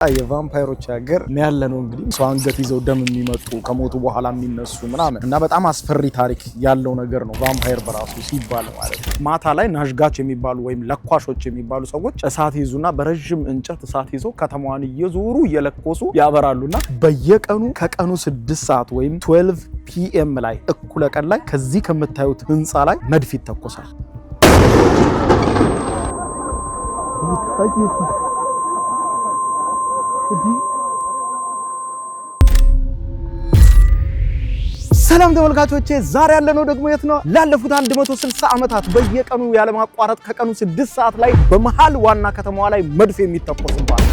የቫምፓየሮች ሀገር ያለነው እንግዲህ ሰው አንገት ይዘው ደም የሚመጡ ከሞቱ በኋላ የሚነሱ ምናምን እና በጣም አስፈሪ ታሪክ ያለው ነገር ነው ቫምፓየር በራሱ ሲባል ማለት ነው። ማታ ላይ ናዥጋች የሚባሉ ወይም ለኳሾች የሚባሉ ሰዎች እሳት ይዙና በረጅም እንጨት እሳት ይዘው ከተማዋን እየዞሩ እየለኮሱ ያበራሉና በየቀኑ ከቀኑ 6 ሰዓት ወይም 12 PM ላይ እኩለ ቀን ላይ ከዚህ ከምታዩት ህንፃ ላይ መድፍ ይተኮሳል። ሰላም ተመልካቾቼ፣ ዛሬ ያለነው ደግሞ የት ነው? ላለፉት 160 ዓመታት በየቀኑ ያለማቋረጥ ከቀኑ 6 ሰዓት ላይ በመሃል ዋና ከተማዋ ላይ መድፍ የሚተኮስባት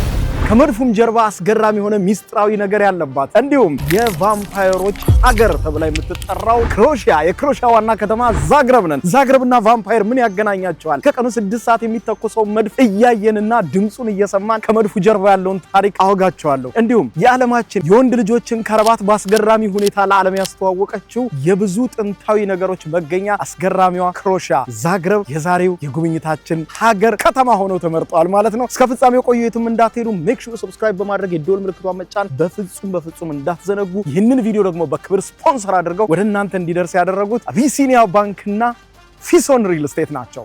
ከመድፉም ጀርባ አስገራሚ የሆነ ሚስጥራዊ ነገር ያለባት እንዲሁም የቫምፓየሮች ሀገር ተብላ የምትጠራው ክሮሺያ የክሮሺያ ዋና ከተማ ዛግረብ ነን። ዛግረብና ቫምፓየር ምን ያገናኛቸዋል? ከቀኑ 6 ሰዓት የሚተኮሰው መድፍ እያየንና ድምጹን እየሰማን ከመድፉ ጀርባ ያለውን ታሪክ አወጋቸዋለሁ። እንዲሁም የዓለማችን የወንድ ልጆችን ከረባት በአስገራሚ ሁኔታ ለዓለም ያስተዋወቀችው የብዙ ጥንታዊ ነገሮች መገኛ አስገራሚዋ ክሮሺያ ዛግረብ የዛሬው የጉብኝታችን ሀገር ከተማ ሆኖ ተመርጧል ማለት ነው። እስከ ፍጻሜው ቆዩ፣ የትም እንዳትሄዱ። ሰብስክራይብ በማድረግ የደወል ምልክቷን መጫን በፍጹም እንዳትዘነጉ። ይህንን ቪዲዮ ደግሞ በክብር ስፖንሰር አድርገው ወደ እናንተ እንዲደርስ ያደረጉት አቢሲኒያ ባንክና ፊሶን ሪል ስቴት ናቸው።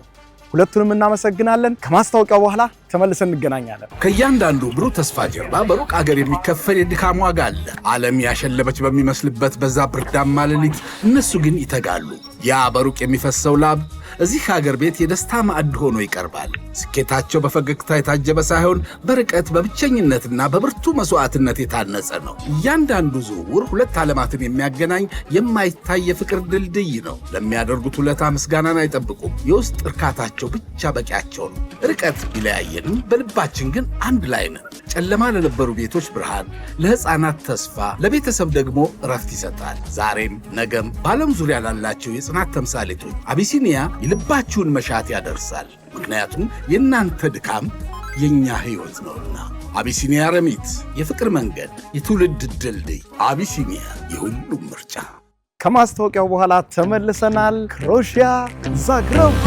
ሁለቱንም እናመሰግናለን። ከማስታወቂያው በኋላ ተመልሰን እንገናኛለን። ከእያንዳንዱ ብሩህ ተስፋ ጀርባ በሩቅ አገር የሚከፈል የድካም ዋጋ አለ። ዓለም ያሸለበች በሚመስልበት በዛ ብርዳማ ሌሊት እነሱ ግን ይተጋሉ። ያ በሩቅ የሚፈሰው ላብ እዚህ ሀገር ቤት የደስታ ማዕድ ሆኖ ይቀርባል። ስኬታቸው በፈገግታ የታጀበ ሳይሆን በርቀት በብቸኝነትና በብርቱ መስዋዕትነት የታነጸ ነው። እያንዳንዱ ዝውውር ሁለት ዓለማትን የሚያገናኝ የማይታይ የፍቅር ድልድይ ነው። ለሚያደርጉት ውለታ ምስጋናን አይጠብቁም። የውስጥ እርካታቸው ብቻ በቂያቸው ነው። ርቀት ቢለያየንም በልባችን ግን አንድ ላይ ነን። ጨለማ ለነበሩ ቤቶች ብርሃን፣ ለሕፃናት ተስፋ፣ ለቤተሰብ ደግሞ እረፍት ይሰጣል። ዛሬም ነገም በዓለም ዙሪያ ላላቸው የጽናት ተምሳሌቶች አቢሲኒያ የልባችሁን መሻት ያደርሳል። ምክንያቱም የእናንተ ድካም የእኛ ሕይወት ነውና። አቢሲኒያ ረሚት፣ የፍቅር መንገድ፣ የትውልድ ድልድይ። አቢሲኒያ የሁሉም ምርጫ። ከማስታወቂያው በኋላ ተመልሰናል። ክሮሺያ ዛግረብ።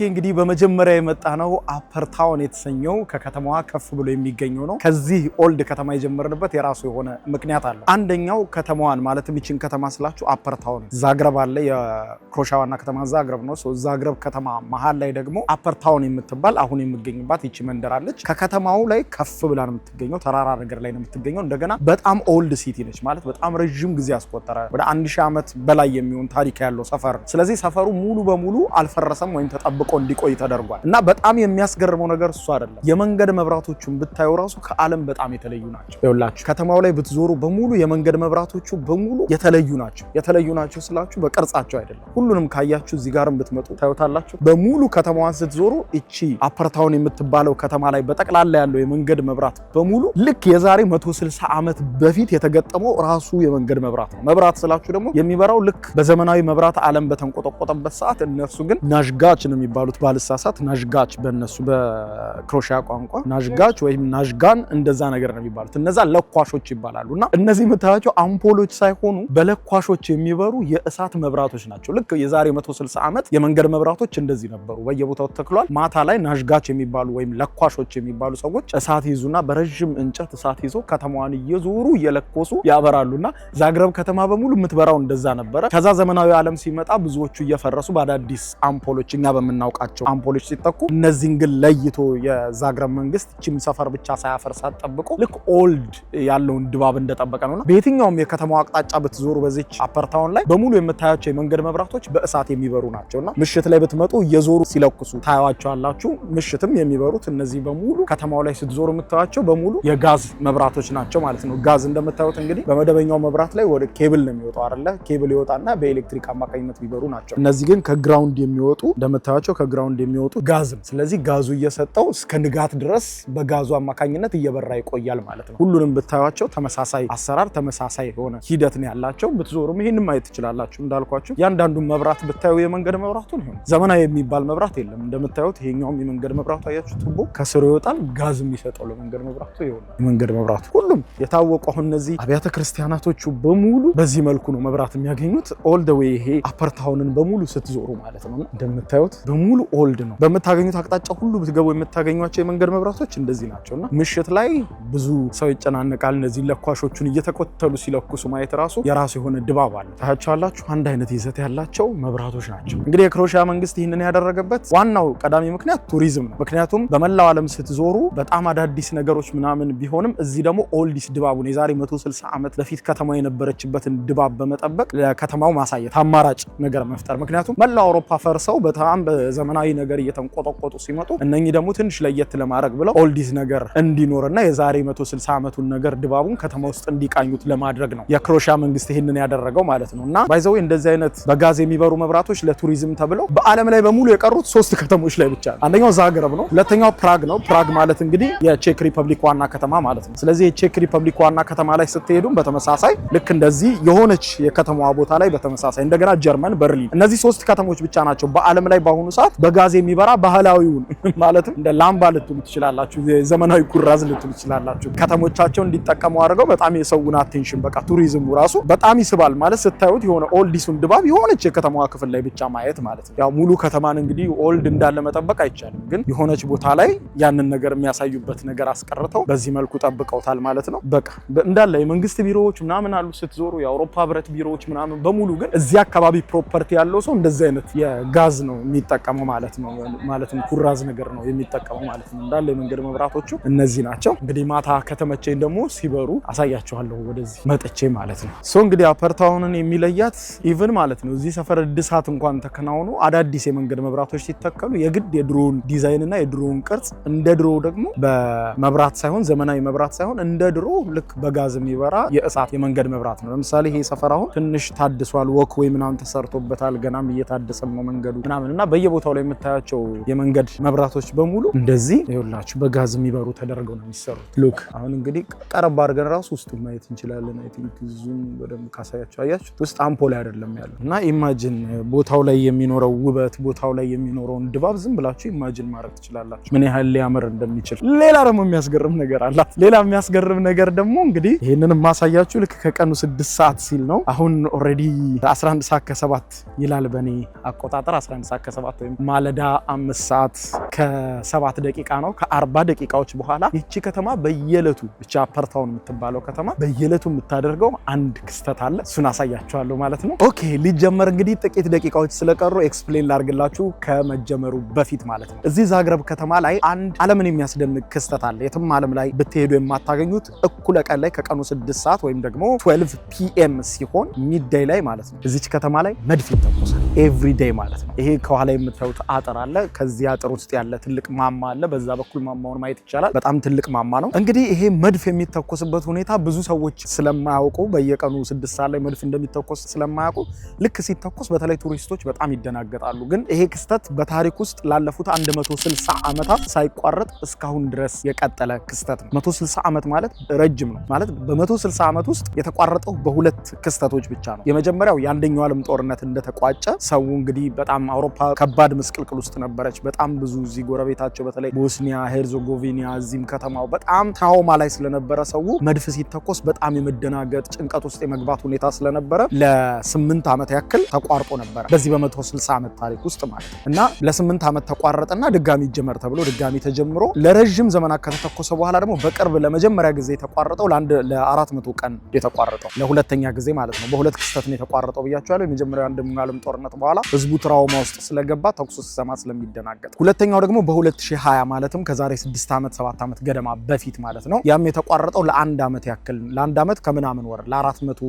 እንግዲህ በመጀመሪያ የመጣ ነው አፐር ታውን የተሰኘው ከከተማዋ ከፍ ብሎ የሚገኘው ነው። ከዚህ ኦልድ ከተማ የጀመርንበት የራሱ የሆነ ምክንያት አለው። አንደኛው ከተማዋን ማለትም ይችን ከተማ ስላችሁ አፐር ታውን ዛግረብ አለ። የክሮሺያ ዋና ከተማ ዛግረብ ነው። ዛግረብ ከተማ መሃል ላይ ደግሞ አፐር ታውን የምትባል አሁን የምገኝባት ይቺ መንደር አለች። ከከተማው ላይ ከፍ ብላ ነው የምትገኘው፣ ተራራ ነገር ላይ ነው የምትገኘው። እንደገና በጣም ኦልድ ሲቲ ነች ማለት በጣም ረጅም ጊዜ ያስቆጠረ ወደ 1000 ዓመት በላይ የሚሆን ታሪክ ያለው ሰፈር። ስለዚህ ሰፈሩ ሙሉ በሙሉ አልፈረሰም ወይም ተጠብቆ እንዲቆይ ተደርጓል። እና በጣም የሚያስገርመው ነገር እሱ አይደለም፣ የመንገድ መብራቶቹን ብታዩ ራሱ ከዓለም በጣም የተለዩ ናቸው። ይኸውላችሁ ከተማው ላይ ብትዞሩ በሙሉ የመንገድ መብራቶቹ በሙሉ የተለዩ ናቸው። የተለዩ ናቸው ስላችሁ በቅርጻቸው አይደለም። ሁሉንም ካያችሁ እዚህ ጋርም ብትመጡ ታዩታላችሁ። በሙሉ ከተማዋን ስትዞሩ እቺ አፐር ታውን የምትባለው ከተማ ላይ በጠቅላላ ያለው የመንገድ መብራት በሙሉ ልክ የዛሬ 160 ዓመት በፊት የተገጠመው ራሱ የመንገድ መብራት ነው። መብራት ስላችሁ ደግሞ የሚበራው ልክ በዘመናዊ መብራት ዓለም በተንቆጠቆጠበት ሰዓት እነሱ ግን ናዥጋች ነው የሚባሉት ባልሳሳት ናዥጋች በእነሱ በክሮሺያ ቋንቋ ናዥጋች ወይም ናዥጋን እንደዛ ነገር ነው የሚባሉት። እነዛ ለኳሾች ይባላሉና እነዚህ የምታያቸው አምፖሎች ሳይሆኑ በለኳሾች የሚበሩ የእሳት መብራቶች ናቸው። ልክ የዛሬ 160 ዓመት የመንገድ መብራቶች እንደዚህ ነበሩ፣ በየቦታው ተተክሏል። ማታ ላይ ናዥጋች የሚባሉ ወይም ለኳሾች የሚባሉ ሰዎች እሳት ይዙና በረጅም እንጨት እሳት ይዘው ከተማዋን እየዞሩ እየለኮሱ ያበራሉና ዛግረብ ከተማ በሙሉ የምትበራው እንደዛ ነበረ። ከዛ ዘመናዊ ዓለም ሲመጣ ብዙዎቹ እየፈረሱ በአዳዲስ አምፖሎች እኛ በምናውቃቸው አምፖሎች ሲተኩ እነዚህን ግን ለይቶ የዛግረብ መንግስት እቺም ሰፈር ብቻ ሳያፈርሳት ጠብቆ ልክ ኦልድ ያለውን ድባብ እንደጠበቀ ነውና በየትኛውም የከተማው አቅጣጫ ብትዞሩ በዚች አፐር ታውን ላይ በሙሉ የምታያቸው የመንገድ መብራቶች በእሳት የሚበሩ ናቸውና ምሽት ላይ ብትመጡ እየዞሩ ሲለኩሱ ታያዋቸዋላችሁ። ምሽትም የሚበሩት እነዚህ በሙሉ ከተማው ላይ ስትዞሩ የምታያቸው በሙሉ የጋዝ መብራቶች ናቸው ማለት ነው። ጋዝ እንደምታዩት እንግዲህ በመደበኛው መብራት ላይ ወደ ኬብል ነው የሚወጣው አይደለ? ኬብል ይወጣና በኤሌክትሪክ አማካኝነት የሚበሩ ናቸው። እነዚህ ግን ከግራውንድ የሚወጡ እንደምታያቸው ከግራውንድ የሚወጡ ጋዝ ነው። ስለዚህ ጋዙ እየሰጠው እስከ ንጋት ድረስ በጋዙ አማካኝነት እየበራ ይቆያል ማለት ነው። ሁሉንም ብታዩቸው ተመሳሳይ አሰራር ተመሳሳይ የሆነ ሂደት ነው ያላቸው። ብትዞሩም ይሄንን ማየት ትችላላችሁ። እንዳልኳችሁ ያንዳንዱን መብራት ብታዩ የመንገድ መብራቱን ይሁን ዘመናዊ የሚባል መብራት የለም። እንደምታዩት ይሄኛውም የመንገድ መብራቱ አያችሁ ቱቦ ከስሩ ይወጣል። ጋዝ የሚሰጠው ለመንገድ መብራቱ ይሁን የመንገድ መብራቱ ሁሉም የታወቁ እነዚህ አብያተ ክርስቲያናቶቹ በሙሉ በዚህ መልኩ ነው መብራት የሚያገኙት ኦል ዘ ዌይ ይሄ አፐር ታውንን በሙሉ ስትዞሩ ማለት ነው። እንደምታዩት በሙሉ በሙሉ ኦልድ ነው። በመታገኙት አቅጣጫ ሁሉ ብትገቡ የምታገኙቸው የመንገድ መብራቶች እንደዚህ ናቸውና ምሽት ላይ ብዙ ሰው ይጨናነቃል። እነዚህ ለኳሾቹን እየተከተሉ ሲለኩሱ ማየት ራሱ የራሱ የሆነ ድባብ አለ። ታያቸዋላችሁ። አንድ አይነት ይዘት ያላቸው መብራቶች ናቸው። እንግዲህ የክሮኤሺያ መንግስት ይህንን ያደረገበት ዋናው ቀዳሚ ምክንያት ቱሪዝም ነው። ምክንያቱም በመላው ዓለም ስትዞሩ በጣም አዳዲስ ነገሮች ምናምን ቢሆንም እዚህ ደግሞ ኦልዲስ ድባቡን የዛሬ 160 ዓመት በፊት ከተማ የነበረችበትን ድባብ በመጠበቅ ለከተማው ማሳየት አማራጭ ነገር መፍጠር። ምክንያቱም መላው አውሮፓ ፈርሰው በጣም በዘመናዊ ነገር እየተንቆጠቆጡ ሲመጡ እነኚህ ደግሞ ትንሽ ለየት ለማድረግ ብለው ኦልዲስ ነገር እንዲኖርና የዛሬ 160 ዓመቱን ነገር ድባቡን ከተማ ውስጥ እንዲቃኙት ለማድረግ ነው የክሮኤሺያ መንግስት ይህንን ያደረገው ማለት ነው። እና ባይዘው እንደዚህ አይነት በጋዝ የሚበሩ መብራቶች ለቱሪዝም ተብለው በዓለም ላይ በሙሉ የቀሩት 3 ከተሞች ላይ ብቻ ነው። አንደኛው ዛግረብ ነው፣ ሁለተኛው ፕራግ ነው። ፕራግ ማለት እንግዲህ የቼክ ሪፐብሊክ ዋና ከተማ ማለት ነው። ስለዚህ የቼክ ሪፐብሊክ ዋና ከተማ ላይ ስትሄዱም በተመሳሳይ ልክ እንደዚህ የሆነች የከተማዋ ቦታ ላይ በተመሳሳይ እንደገና ጀርመን በርሊን፣ እነዚህ 3 ከተሞች ብቻ ናቸው በዓለም ላይ በአሁኑ ሰዓት በጋዝ የሚበራ ባህላዊውን ማለትም እንደ ላምባ ልትሉ ትችላላችሁ፣ ዘመናዊ ኩራዝ ልትሉ ትችላላችሁ ከተሞቻቸው እንዲጠቀሙ አድርገው በጣም የሰውን አቴንሽን በቃ ቱሪዝሙ ራሱ በጣም ይስባል ማለት ስታዩት የሆነ ኦልዲሱን ድባብ የሆነች የከተማዋ ክፍል ላይ ብቻ ማየት ማለት ነው። ያው ሙሉ ከተማን እንግዲህ ኦልድ እንዳለ መጠበቅ አይቻልም፣ ግን የሆነች ቦታ ላይ ያንን ነገር የሚያሳዩበት ነገር አስቀርተው በዚህ መልኩ ጠብቀውታል ማለት ነው። በቃ እንዳለ የመንግስት ቢሮዎች ምናምን አሉ ስትዞሩ፣ የአውሮፓ ህብረት ቢሮዎች ምናምን በሙሉ ግን እዚህ አካባቢ ፕሮፐርቲ ያለው ሰው እንደዚህ አይነት የጋዝ ነው የሚጠቀመው ማለት ነው። ማለትም ኩራዝ ነገር ነው የሚጠቀመው ማለት ነው። እንዳለ የመንገድ መብራቶቹ እነዚህ ናቸው። እንግዲህ ማታ ከተመቸኝ ደግሞ ሲበሩ አሳያችኋለሁ ወደዚህ መጥቼ ማለት ነው። እንግዲህ አፐር ታውንን የሚለያት ኢቭን ማለት ነው እዚህ ሰፈር እድሳት እንኳን ተከናውኖ አዳዲስ የመንገድ መብራቶች ሲተከሉ የግድ የድሮውን ዲዛይን እና የድሮውን ቅርጽ እንደ ድሮ ደግሞ በመብራት ሳይሆን ዘመናዊ መብራት ሳይሆን እንደ ድሮ ልክ በጋዝ የሚበራ የእሳት የመንገድ መብራት ነው። ለምሳሌ ይሄ ሰፈር አሁን ትንሽ ታድሷል፣ ወክ ወይ ምናምን ተሰርቶበታል፣ ገናም እየታደሰም ነው መንገዱ ምናምን እና በየቦታው ላይ የምታያቸው የመንገድ መብራቶች በሙሉ እንደዚህ ይኸውላችሁ በጋዝ የሚበሩ ተደርገው ነው የሚሰሩት። ሉክ አሁን እንግዲህ ቀረብ አድርገን ራሱ ውስጡ ማየት እንችላለን። አይ ቲንክ ዙም በደንብ ካሳያችሁ አያችሁ ውስጥ አምፖል አይደለም ያለው እና ኢማጂን ቦታው ላይ የሚኖረው ውበት ቦታው ላይ የሚኖረውን ድባብ ዝም ብላችሁ ኢማጂን ማድረግ ትችላላችሁ ምን ያህል ሊያምር እንደሚችል። ሌላ ደግሞ የሚያስገርም ነገር አላት። ሌላ የሚያስገርም ነገር ደግሞ እንግዲህ ይሄንን ማሳያችሁ ልክ ከቀኑ 6 ሰዓት ሲል ነው። አሁን ኦሬዲ 11 ሰዓት ከ7 ይላል በኔ አቆጣጠር 11 ሰዓት ከ7 ወይም ማለዳ 5 ሰዓት ከ7 ደቂቃ ነው። ከ40 ደቂቃዎች በኋላ ይቺ ከተማ በየዕለቱ ብቻ አፐር ታውን የምትባለው ከተማ በየዕለቱ የምታደርገው አንድ ክስተት አለ። እሱን አሳያችኋለሁ ማለት ነው። ኦኬ ሊጀመር እንግዲህ ጥቂት ደቂቃዎች ስለቀሩ ኤክስፕሌን ላድርግላችሁ ከመጀመሩ በፊት ማለት ነው። እዚህ ዛግረብ ከተማ ላይ አንድ ዓለምን የሚያስደንቅ ክስተት አለ። የትም ዓለም ላይ ብትሄዱ የማታገኙት እኩለ ቀን ላይ ከቀኑ 6 ሰዓት ወይም ደግሞ 12 ፒኤም ሲሆን ሚድዴይ ላይ ማለት ነው እዚች ከተማ ላይ መድፍ ይተኮሳል። ኤቭሪ ዴይ ማለት ነው። ይሄ ከኋላ የምታዩት አጥር አለ። ከዚህ አጥር ውስጥ ያለ ትልቅ ማማ አለ። በዛ በኩል ማማውን ማየት ይቻላል። በጣም ትልቅ ማማ ነው። እንግዲህ ይሄ መድፍ የሚተኮስበት ሁኔታ ብዙ ሰዎች ስለማያውቁ በየቀኑ 6 ሰዓት ላይ መድፍ እንደሚተኮስ ስለማያውቁ ልክ ሲተኮስ በተለይ ቱሪስቶች በጣም ይደናገጣሉ። ግን ይሄ ክስተት በታሪክ ውስጥ ላለፉት 160 ዓመታት ሳይቋረጥ እስካሁን ድረስ የቀጠለ ክስተት ነው። 160 ዓመት ማለት ረጅም ነው ማለት በ160 ዓመት ውስጥ የተቋረጠው በሁለት ክስተቶች ብቻ ነው። የመጀመሪያው የአንደኛው ዓለም ጦርነት እንደተቋጨ ሰው እንግዲህ በጣም አውሮፓ ከባድ ምስቅልቅል ውስጥ ነበረች። በጣም ብዙ እዚህ ጎረቤታቸው በተለይ ቦስኒያ ሄርዞጎቪና እዚህም ከተማው በጣም ትራውማ ላይ ስለነበረ ሰው መድፍ ሲተኮስ በጣም የመደናገጥ ጭንቀት ውስጥ የመግባት ሁኔታ ስለነበረ ለ8 ዓመት ያክል ተቋርጦ ነበረ በዚህ በ160 ዓመት ታሪክ ውስጥ ማለት ነው። እና ለ8 ዓመት ተቋረጠና ድጋሚ ይጀመር ተብሎ ድጋሚ ተጀምሮ ለረጅም ዘመናት ከተተኮሰ በኋላ ደግሞ በቅርብ ለመጀመሪያ ጊዜ የተቋረጠው ለ400 ቀን የተቋረጠው ለሁለተኛ ጊዜ ማለት ነው። በሁለት ክስተት ነው የተቋረጠው ብያችኋለሁ። የመጀመሪያው አንደኛው ዓለም ጦርነት በኋላ ህዝቡ ትራውማ ውስጥ ስለገባ ተኩስ ሲሰማ ስለሚደናገጥ፣ ሁለተኛው ደግሞ በ2020 ማለትም ከዛሬ 6 ዓመት 7 ዓመት ገደማ በፊት ማለት ነው። ያም የተቋረጠው ለአንድ ዓመት ያክል ለአንድ ዓመት ከምናምን ወር ለ402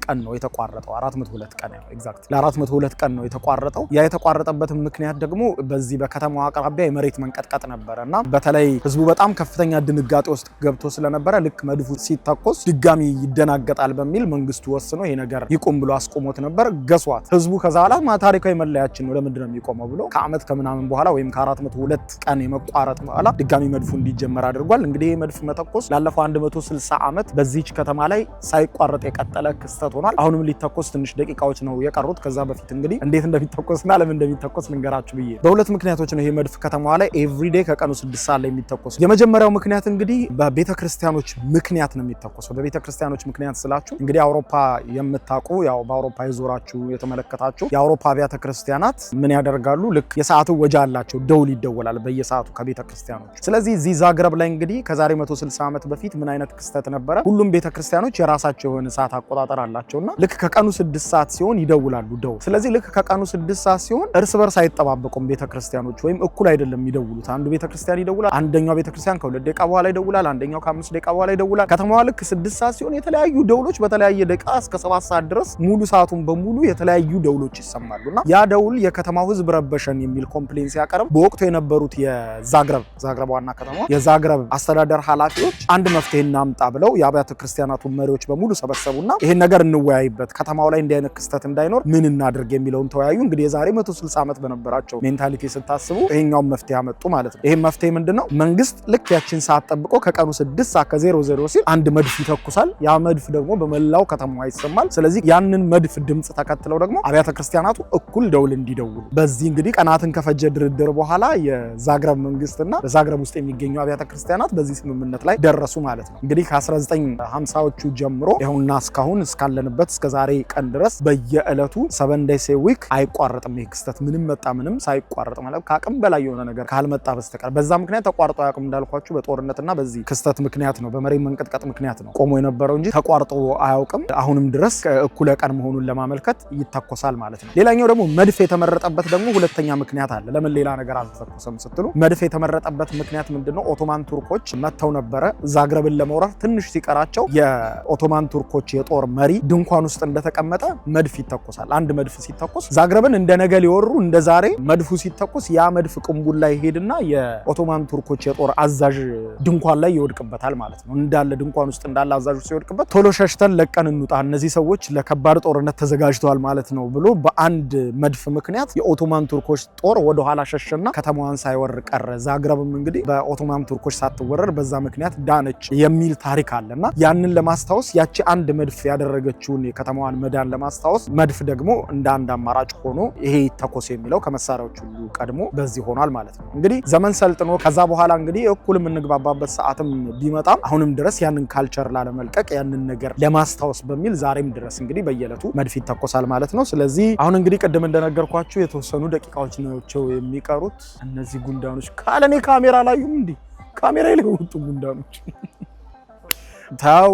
ቀን ነው የተቋረጠው። 402 ቀን ነው ኤግዛክት ለ402 ቀን ነው የተቋረጠው። ያ የተቋረጠበት ምክንያት ደግሞ በዚህ በከተማው አቅራቢያ የመሬት መንቀጥቀጥ ነበረና በተለይ ህዝቡ በጣም ከፍተኛ ድንጋጤ ውስጥ ገብቶ ስለነበረ ልክ መድፉ ሲተኮስ ድጋሚ ይደናገጣል በሚል መንግስቱ ወስኖ ይሄ ነገር ይቆም ብሎ አስቆሞት ነበር። ገሷት ህዝቡ ከዛ በኋላ ታሪካዊ መለያችን ነው ለምንድን ነው የሚቆመው ብሎ ከዓመት ከምናምን በኋላ ወይም ከ400 2 ቀን የመቋረጥ በኋላ ድጋሚ መድፉ እንዲጀመር አድርጓል። እንግዲህ መድፍ መተኮስ ላለፈው 160 ዓመት በዚህች ከተማ ላይ ሳይቋረጥ የቀጠለ ክስተት ሆኗል። አሁንም ሊተኮስ ትንሽ ደቂቃዎች ነው የቀሩት። ከዛ በፊት እንግዲህ እንዴት እንደሚተኮስና ለምን እንደሚተኮስ ልንገራችሁ ብዬ በሁለት ምክንያቶች ነው ይሄ መድፍ ከተማዋ ላይ ኤቭሪዴ ከቀኑ 6 ሰዓት ላይ የሚተኮስ። የመጀመሪያው ምክንያት እንግዲህ በቤተክርስቲያኖች ምክንያት ነው የሚተኮሰው። በቤተክርስቲያኖች ምክንያት ስላችሁ እንግዲህ አውሮፓ የምታውቁ ያው በአውሮፓ ይዞራችሁ የተመለከታችሁ የአውሮፓ አብያተ ክርስቲያናት ምን ያደርጋሉ? ልክ የሰዓቱ ወጃ አላቸው፣ ደውል ይደወላል በየሰዓቱ ከቤተክርስቲያኖች። ስለዚህ እዚህ ዛግረብ ላይ እንግዲህ ከዛሬ 160 ዓመት በፊት ምን አይነት ክስተት ነበረ? ሁሉም ቤተክርስቲያኖች የራሳቸው የሆነ ሰዓት አቆጣጠር አላቸውና ልክ ከቀኑ 6 ሰዓት ሲሆን ይደውላሉ ደውል። ስለዚህ ልክ ከቀኑ 6 ሰዓት ሲሆን እርስ በርስ አይጠባበቁም ቤተክርስቲያኖች፣ ወይም እኩል አይደለም የሚደውሉት። አንዱ ቤተክርስቲያን ይደውላል፣ አንደኛው ቤተክርስቲያን ከ2 ደቂቃ በኋላ ይደውላል፣ አንደኛው ከ5 ደቂቃ በኋላ ይደውላል። ከተማዋ ልክ 6 ሰዓት ሲሆን የተለያዩ ደውሎች በተለያየ ደቂቃ እስከ 7 ሰዓት ድረስ ሙሉ ሰዓቱን በሙሉ የተለያዩ ደውሎች ይሰማሉና ያ ደውል የከተማው ህዝብ ረበሸን የሚል ኮምፕሌን ሲያቀርብ በወቅቱ የነበሩት የዛግረብ ዋና ከተማ የዛግረብ አስተዳደር ኃላፊዎች አንድ መፍትሄ እናምጣ ብለው የአብያተ ክርስቲያናቱ መሪዎች በሙሉ ሰበሰቡና ይሄን ነገር እንወያይበት፣ ከተማው ላይ እንዲህ አይነት ክስተት እንዳይኖር ምን እናድርግ የሚለውን ተወያዩ። እንግዲህ የዛሬ 160 ዓመት በነበራቸው ሜንታሊቲ ስታስቡ ይሄኛው መፍትሄ አመጡ ማለት ነው። ይሄ መፍትሄ ምንድነው? መንግስት ልክ ያችን ሰዓት ጠብቆ ከቀኑ 6 ሰዓት ከ00 ሲል አንድ መድፍ ይተኩሳል። ያ መድፍ ደግሞ በመላው ከተማዋ ይሰማል። ስለዚህ ያንን መድፍ ድምጽ ተከትለው ደግሞ አብያተ ክርስቲያናቱ እኩል ደውል እንዲደውሉ። በዚህ እንግዲህ ቀናትን ከፈጀ ድርድር በኋላ የዛግረብ መንግስትና በዛግረብ ውስጥ የሚገኙ አብያተ ክርስቲያናት በዚህ ስምምነት ላይ ደረሱ ማለት ነው። እንግዲህ ከ1950ዎቹ ጀምሮ ይኸውና እስካሁን እስካለንበት እስከ ዛሬ ቀን ድረስ በየዕለቱ 7 days a week አይቋረጥም። ይሄ ክስተት ምንም መጣ ምንም ሳይቋረጥ ማለት ከአቅም በላይ የሆነ ነገር ካልመጣ በስተቀር በዛ ምክንያት ተቋርጦ አያውቅም። እንዳልኳችሁ በጦርነትና በዚህ ክስተት ምክንያት ነው፣ በመሬት መንቀጥቀጥ ምክንያት ነው ቆሞ የነበረው እንጂ ተቋርጦ አያውቅም። አሁንም ድረስ እኩለ ቀን መሆኑን ለማመልከት ይተኮሳል ማለት ነው። ሌላኛው ደግሞ መድፍ የተመረጠበት ደግሞ ሁለተኛ ምክንያት አለ። ለምን ሌላ ነገር አልተተኮሰም ስትሉ መድፍ የተመረጠበት ምክንያት ምንድነው? ኦቶማን ቱርኮች መተው ነበረ ዛግረብን ለመውረር ትንሽ ሲቀራቸው የኦቶማን ቱርኮች የጦር መሪ ድንኳን ውስጥ እንደተቀመጠ መድፍ ይተኮሳል። አንድ መድፍ ሲተኮስ ዛግረብን እንደ ነገ ሊወሩ እንደ ዛሬ መድፉ ሲተኮስ ያ መድፍ ቅንቡል ላይ ሄድና የኦቶማን ቱርኮች የጦር አዛዥ ድንኳን ላይ ይወድቅበታል ማለት ነው። እንዳለ ድንኳን ውስጥ እንዳለ አዛዡ ሲወድቅበት ቶሎ ሸሽተን ለቀን እንውጣ፣ እነዚህ ሰዎች ለከባድ ጦርነት ተዘጋጅተዋል ማለት ነው ብሎ በአንድ መድፍ ምክንያት የኦቶማን ቱርኮች ጦር ወደ ኋላ ሸሸና ከተማዋን ሳይወር ቀረ። ዛግረብም እንግዲህ በኦቶማን ቱርኮች ሳትወረር በዛ ምክንያት ዳነች የሚል ታሪክ አለና ያንን ለማስታወስ ያቺ አንድ መድፍ ያደረገችውን የከተማዋን መዳን ለማስታወስ መድፍ ደግሞ እንደ አንድ አማራጭ ሆኖ ይሄ ተኮስ የሚለው ከመሳሪያዎች ሁሉ ቀድሞ በዚህ ሆኗል ማለት ነው። እንግዲህ ዘመን ሰልጥኖ ከዛ በኋላ እንግዲህ እኩል የምንግባባበት ሰዓትም ቢመጣም አሁንም ድረስ ያንን ካልቸር ላለመልቀቅ ያንን ነገር ለማስታወስ በሚል ዛሬም ድረስ እንግዲህ በየዕለቱ መድፍ ይተኮሳል ማለት ነው። ስለዚህ አሁን እንግዲህ ቅድም እንደነገርኳችሁ የተወሰኑ ደቂቃዎች ናቸው የሚቀሩት። እነዚህ ጉንዳኖች ካለኔ ካሜራ ላዩም እንዲህ ካሜራ ላይ ወጡ ጉንዳኖች ታው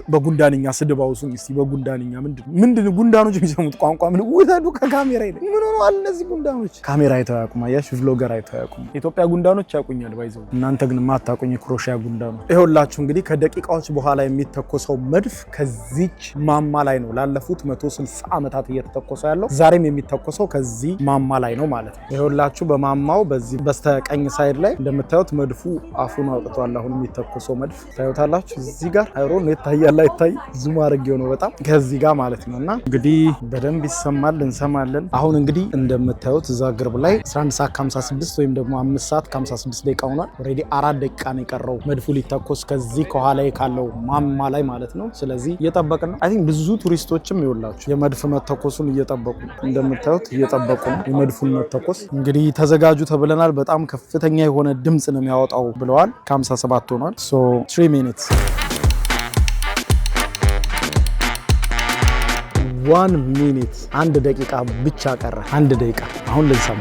በጉንዳንኛ ስድባውሱኝ እስቲ በጉንዳንኛ ምንድን ጉንዳኖች የሚሰሙት ቋንቋ ምን ወታዱ ከካሜራ ይለ ምን ሆነዋል እነዚህ ጉንዳኖች? ካሜራ አይተያቁም፣ አያሽ ቭሎገር አይተያቁም። ኢትዮጵያ ጉንዳኖች ያቁኛል ባይዘው፣ እናንተ ግን ማታቁኝ ክሮሺያ ጉንዳኖች። ይኸውላችሁ እንግዲህ ከደቂቃዎች በኋላ የሚተኮሰው መድፍ ከዚች ማማ ላይ ነው ላለፉት 160 ዓመታት እየተተኮሰ ያለው። ዛሬም የሚተኮሰው ከዚህ ማማ ላይ ነው ማለት ነው። ይኸውላችሁ በማማው በዚህ በስተቀኝ ሳይድ ላይ እንደምታዩት መድፉ አፉን አውጥቷል። አሁን የሚተኮሰው መድፍ ታዩታላችሁ። እዚህ ጋር አይሮን ያላ ይታይ ዙም አድርጌው ነው በጣም ከዚህ ጋር ማለት ነውና እንግዲህ በደንብ ይሰማል እንሰማለን። አሁን እንግዲህ እንደምታዩት ዛግረብ ላይ 11 ሰዓት ከ56 ወይም ደግሞ 5 ሰዓት ከ56 ደቂቃ ሆኗል። ኦሬዲ 4 ደቂቃ ነው የቀረው መድፉ ሊተኮስ ከዚህ ከኋላ ካለው ማማ ላይ ማለት ነው። ስለዚህ እየጠበቅን ነው። አይ ቲንክ ብዙ ቱሪስቶችም ይወላችሁ የመድፍ መተኮሱን እየጠበቁ እንደምታዩት እየጠበቁ ነው የመድፉን መተኮስ። እንግዲህ ተዘጋጁ ተብለናል። በጣም ከፍተኛ የሆነ ድምጽ ነው የሚያወጣው ብለዋል። ከ57 ሆኗል። 3 minutes 1 minute 1 ደቂቃ ብቻ ቀረ። 1 ደቂቃ አሁን ልንሰማ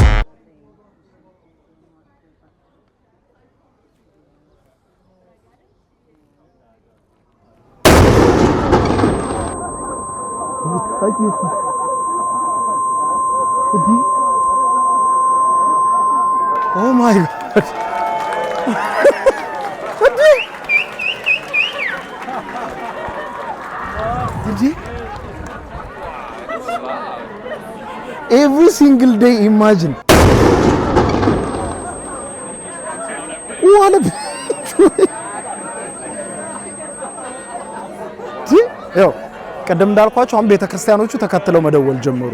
ኢየሱስ እዲ ኦ ማይ ጋድ እዲ every single day imagine what a ያው ቀደም እንዳልኳችሁ አሁን ቤተክርስቲያኖቹ ተከትለው መደወል ጀመሩ።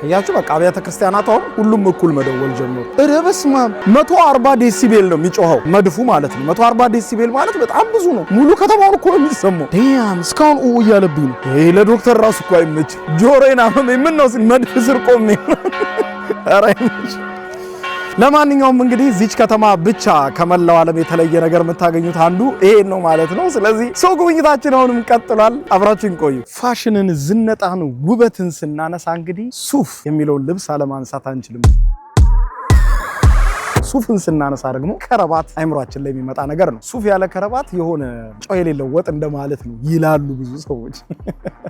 እያችሁ በቃ አብያተ ክርስቲያናት አሁን ሁሉም እኩል መደወል ጀመሩ። ኧረ በስመ አብ 140 ዴሲቤል ነው የሚጮኸው መድፉ ማለት ነው። 140 ዴሲቤል ማለት በጣም ብዙ ነው። ሙሉ ከተማውን እኮ ነው የሚሰማው። ዳም እስካሁን እያለብኝ ነው። ይሄ ለዶክተር ራሱ እኮ አይመች። ጆሮዬን አመመኝ። ምን ነው ሲል መድፍ ስር ቆሜ ኧረ አይመች። ለማንኛውም እንግዲህ እዚች ከተማ ብቻ ከመላው ዓለም የተለየ ነገር የምታገኙት አንዱ ይሄ ነው ማለት ነው። ስለዚህ ሰው ጉብኝታችን አሁንም ቀጥሏል። አብራችን ቆዩ። ፋሽንን፣ ዝነጣን፣ ውበትን ስናነሳ እንግዲህ ሱፍ የሚለውን ልብስ አለማንሳት አንችልም። ሱፍን ስናነሳ ደግሞ ከረባት አይምሯችን ላይ የሚመጣ ነገር ነው። ሱፍ ያለ ከረባት የሆነ ጨው የሌለው ወጥ እንደማለት ነው ይላሉ ብዙ ሰዎች።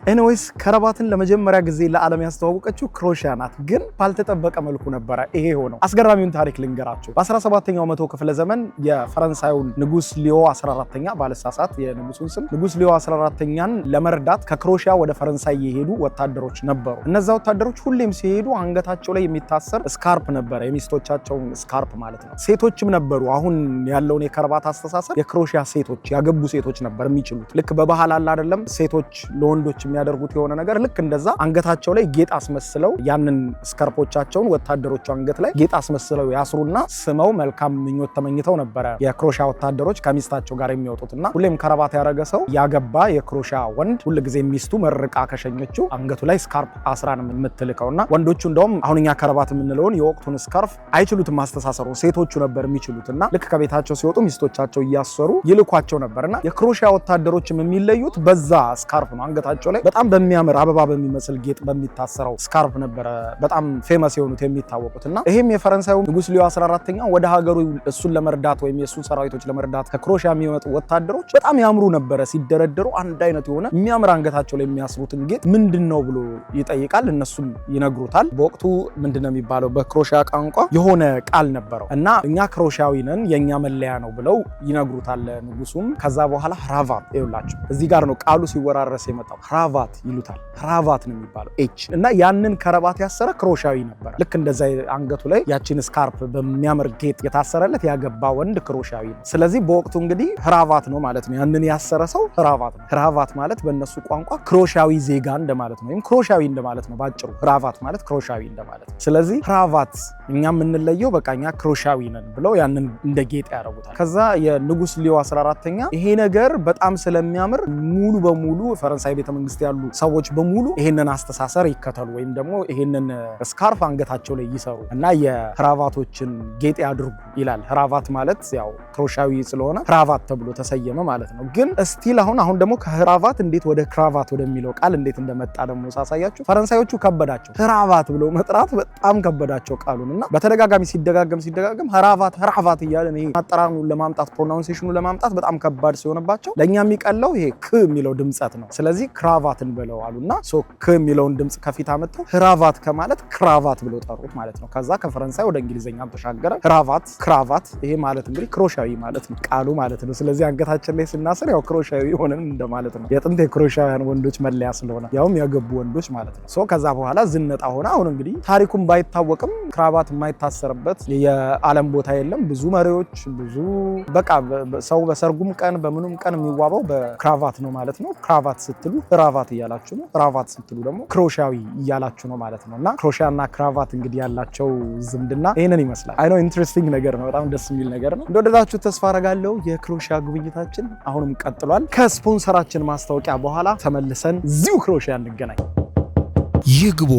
ኤኒዌይስ ከረባትን ለመጀመሪያ ጊዜ ለዓለም ያስተዋወቀችው ክሮሺያ ናት። ግን ባልተጠበቀ መልኩ ነበረ ይሄ ሆነው። አስገራሚውን ታሪክ ልንገራችሁ። በ17ኛው መቶ ክፍለ ዘመን የፈረንሳዩን ንጉስ ሊዮ 14ኛ ባለሳሳት የንጉሱን ስም ንጉስ ሊዮ 14ኛን ለመርዳት ከክሮሺያ ወደ ፈረንሳይ የሄዱ ወታደሮች ነበሩ። እነዛ ወታደሮች ሁሌም ሲሄዱ አንገታቸው ላይ የሚታሰር ስካርፕ ነበረ፣ የሚስቶቻቸውን ስካርፕ ማለት ነው። ሴቶችም ነበሩ። አሁን ያለውን የከረባት አስተሳሰብ የክሮሺያ ሴቶች ያገቡ ሴቶች ነበር የሚችሉት። ልክ በባህል አለ አይደለም ሴቶች ለወንዶች የሚያደርጉት የሆነ ነገር ልክ እንደዛ አንገታቸው ላይ ጌጥ አስመስለው ያንን ስካርፖቻቸውን ወታደሮቹ አንገት ላይ ጌጥ አስመስለው ያስሩና ስመው መልካም ምኞት ተመኝተው ነበረ የክሮሺያ ወታደሮች ከሚስታቸው ጋር የሚወጡትና ሁሌም ከረባት ያደረገ ሰው ያገባ የክሮሺያ ወንድ ሁልጊዜ ሚስቱ መርቃ ከሸኘችው አንገቱ ላይ ስካርፕ አስራን የምትልከውና ወንዶቹ እንደውም አሁንኛ ከረባት የምንለውን የወቅቱን ስካርፍ አይችሉትም ማስተሳሰሩ ሴቶቹ ነበር የሚችሉትና ልክ ከቤታቸው ሲወጡ ሚስቶቻቸው እያሰሩ ይልኳቸው ነበርና የክሮሺያ ወታደሮችም የሚለዩት በዛ ስካርፍ ነው። አንገታቸው ላይ በጣም በሚያምር አበባ በሚመስል ጌጥ በሚታሰረው ስካርፍ ነበረ በጣም ፌመስ የሆኑት የሚታወቁትና ይሄም የፈረንሳዩ ንጉስ ሊዮ 14ኛ ወደ ሀገሩ እሱን ለመርዳት ወይም የሱን ሰራዊቶች ለመርዳት ከክሮሺያ የሚመጡ ወታደሮች በጣም ያምሩ ነበረ። ሲደረደሩ አንድ አይነት የሆነ የሚያምር አንገታቸው ላይ የሚያስሩትን ጌጥ ምንድነው ብሎ ይጠይቃል። እነሱም ይነግሩታል። በወቅቱ ምንድነው የሚባለው በክሮሺያ ቋንቋ የሆነ ቃል ነበረው እና እኛ ክሮሺያዊ ነን የኛ መለያ ነው ብለው ይነግሩታል ንጉሱም። ከዛ በኋላ ራቫት ይውላችሁ እዚህ ጋር ነው ቃሉ ሲወራረስ የመጣው። ራቫት ይሉታል። ራቫት ነው የሚባለው ኤች እና ያንን ከረባት ያሰረ ክሮሺያዊ ነበር። ልክ እንደዛ አንገቱ ላይ ያቺን ስካርፕ በሚያምር ጌጥ የታሰረለት ያገባ ወንድ ክሮሺያዊ ነው። ስለዚህ በወቅቱ እንግዲህ ራቫት ነው ማለት ነው። ያንን ያሰረ ሰው ራቫት ነው። ራቫት ማለት በእነሱ ቋንቋ ክሮሺያዊ ዜጋ እንደማለት ነው፣ ወይም ክሮሺያዊ እንደማለት ነው ባጭሩ። ራቫት ማለት ክሮሺያዊ እንደማለት ነው። ስለዚህ ራቫት እኛ የምንለየው በቃኛ ክሮሺያዊ ነን ብለው ያንን እንደ ጌጥ ያደርጉታል። ከዛ የንጉስ ሊዮ 14ኛ ይሄ ነገር በጣም ስለሚያምር ሙሉ በሙሉ ፈረንሳይ ቤተመንግስት ያሉ ሰዎች በሙሉ ይሄንን አስተሳሰር ይከተሉ ወይም ደግሞ ይሄንን ስካርፍ አንገታቸው ላይ ይሰሩ እና የክራቫቶችን ጌጥ ያድርጉ ይላል። ክራቫት ማለት ያው ክሮሺያዊ ስለሆነ ክራቫት ተብሎ ተሰየመ ማለት ነው። ግን ስቲል አሁን ደግሞ ከክራቫት እንዴት ወደ ክራቫት ወደሚለው ቃል እንዴት እንደመጣ ደግሞ ሳሳያችሁ ፈረንሳዮቹ ከበዳቸው። ክራቫት ብለው መጥራት በጣም ከበዳቸው ቃሉን እና በተደጋጋሚ ሲደጋገም ራቫት እያለን ይሄ አጠራሩን ለማምጣት ፕሮናንሴሽኑን ለማምጣት በጣም ከባድ ሲሆንባቸው ለኛ የሚቀለው ይሄ ክ የሚለው ድምጸት ነው። ስለዚህ ክራቫትን ብለው አሉና ክ የሚለውን ድምጽ ከፊት አመጣው ክራቫት ከማለት ክራቫት ብለው ጠሩት ማለት ነው። ከዛ ከፈረንሳይ ወደ እንግሊዘኛም ተሻገረ። ክራቫት ይሄ ማለት እንግዲህ ክሮሺያዊ ማለት ነው ቃሉ ማለት ነው። ስለዚህ አንገታችን ላይ ስናስር ያው ክሮሺያዊ ሆነን እንደማለት ነው። የጥንት የክሮሺያውያን ወንዶች መለያ ስለሆነ ያውም ያገቡ ወንዶች ማለት ነው። ከዛ በኋላ ዝነጣ ሆነ። አሁን እንግዲህ ታሪኩም ባይታወቅም ክራቫት የማይታሰርበት የዓለም ቦታ የለም። ብዙ መሪዎች ብዙ በቃ ሰው በሰርጉም ቀን በምኑም ቀን የሚዋበው በክራቫት ነው ማለት ነው። ክራቫት ስትሉ ራቫት እያላችሁ ነው። ራቫት ስትሉ ደግሞ ክሮሺያዊ እያላችሁ ነው ማለት ነው። እና ክሮሺያና ክራቫት እንግዲህ ያላቸው ዝምድና ይሄንን ይመስላል። አይ ኖ ኢንትረስቲንግ ነገር ነው። በጣም ደስ የሚል ነገር ነው። እንደወደዳችሁ ተስፋ አደርጋለሁ። የክሮሺያ ጉብኝታችን አሁንም ቀጥሏል። ከስፖንሰራችን ማስታወቂያ በኋላ ተመልሰን እዚሁ ክሮሺያ እንገናኝ። ይግቡ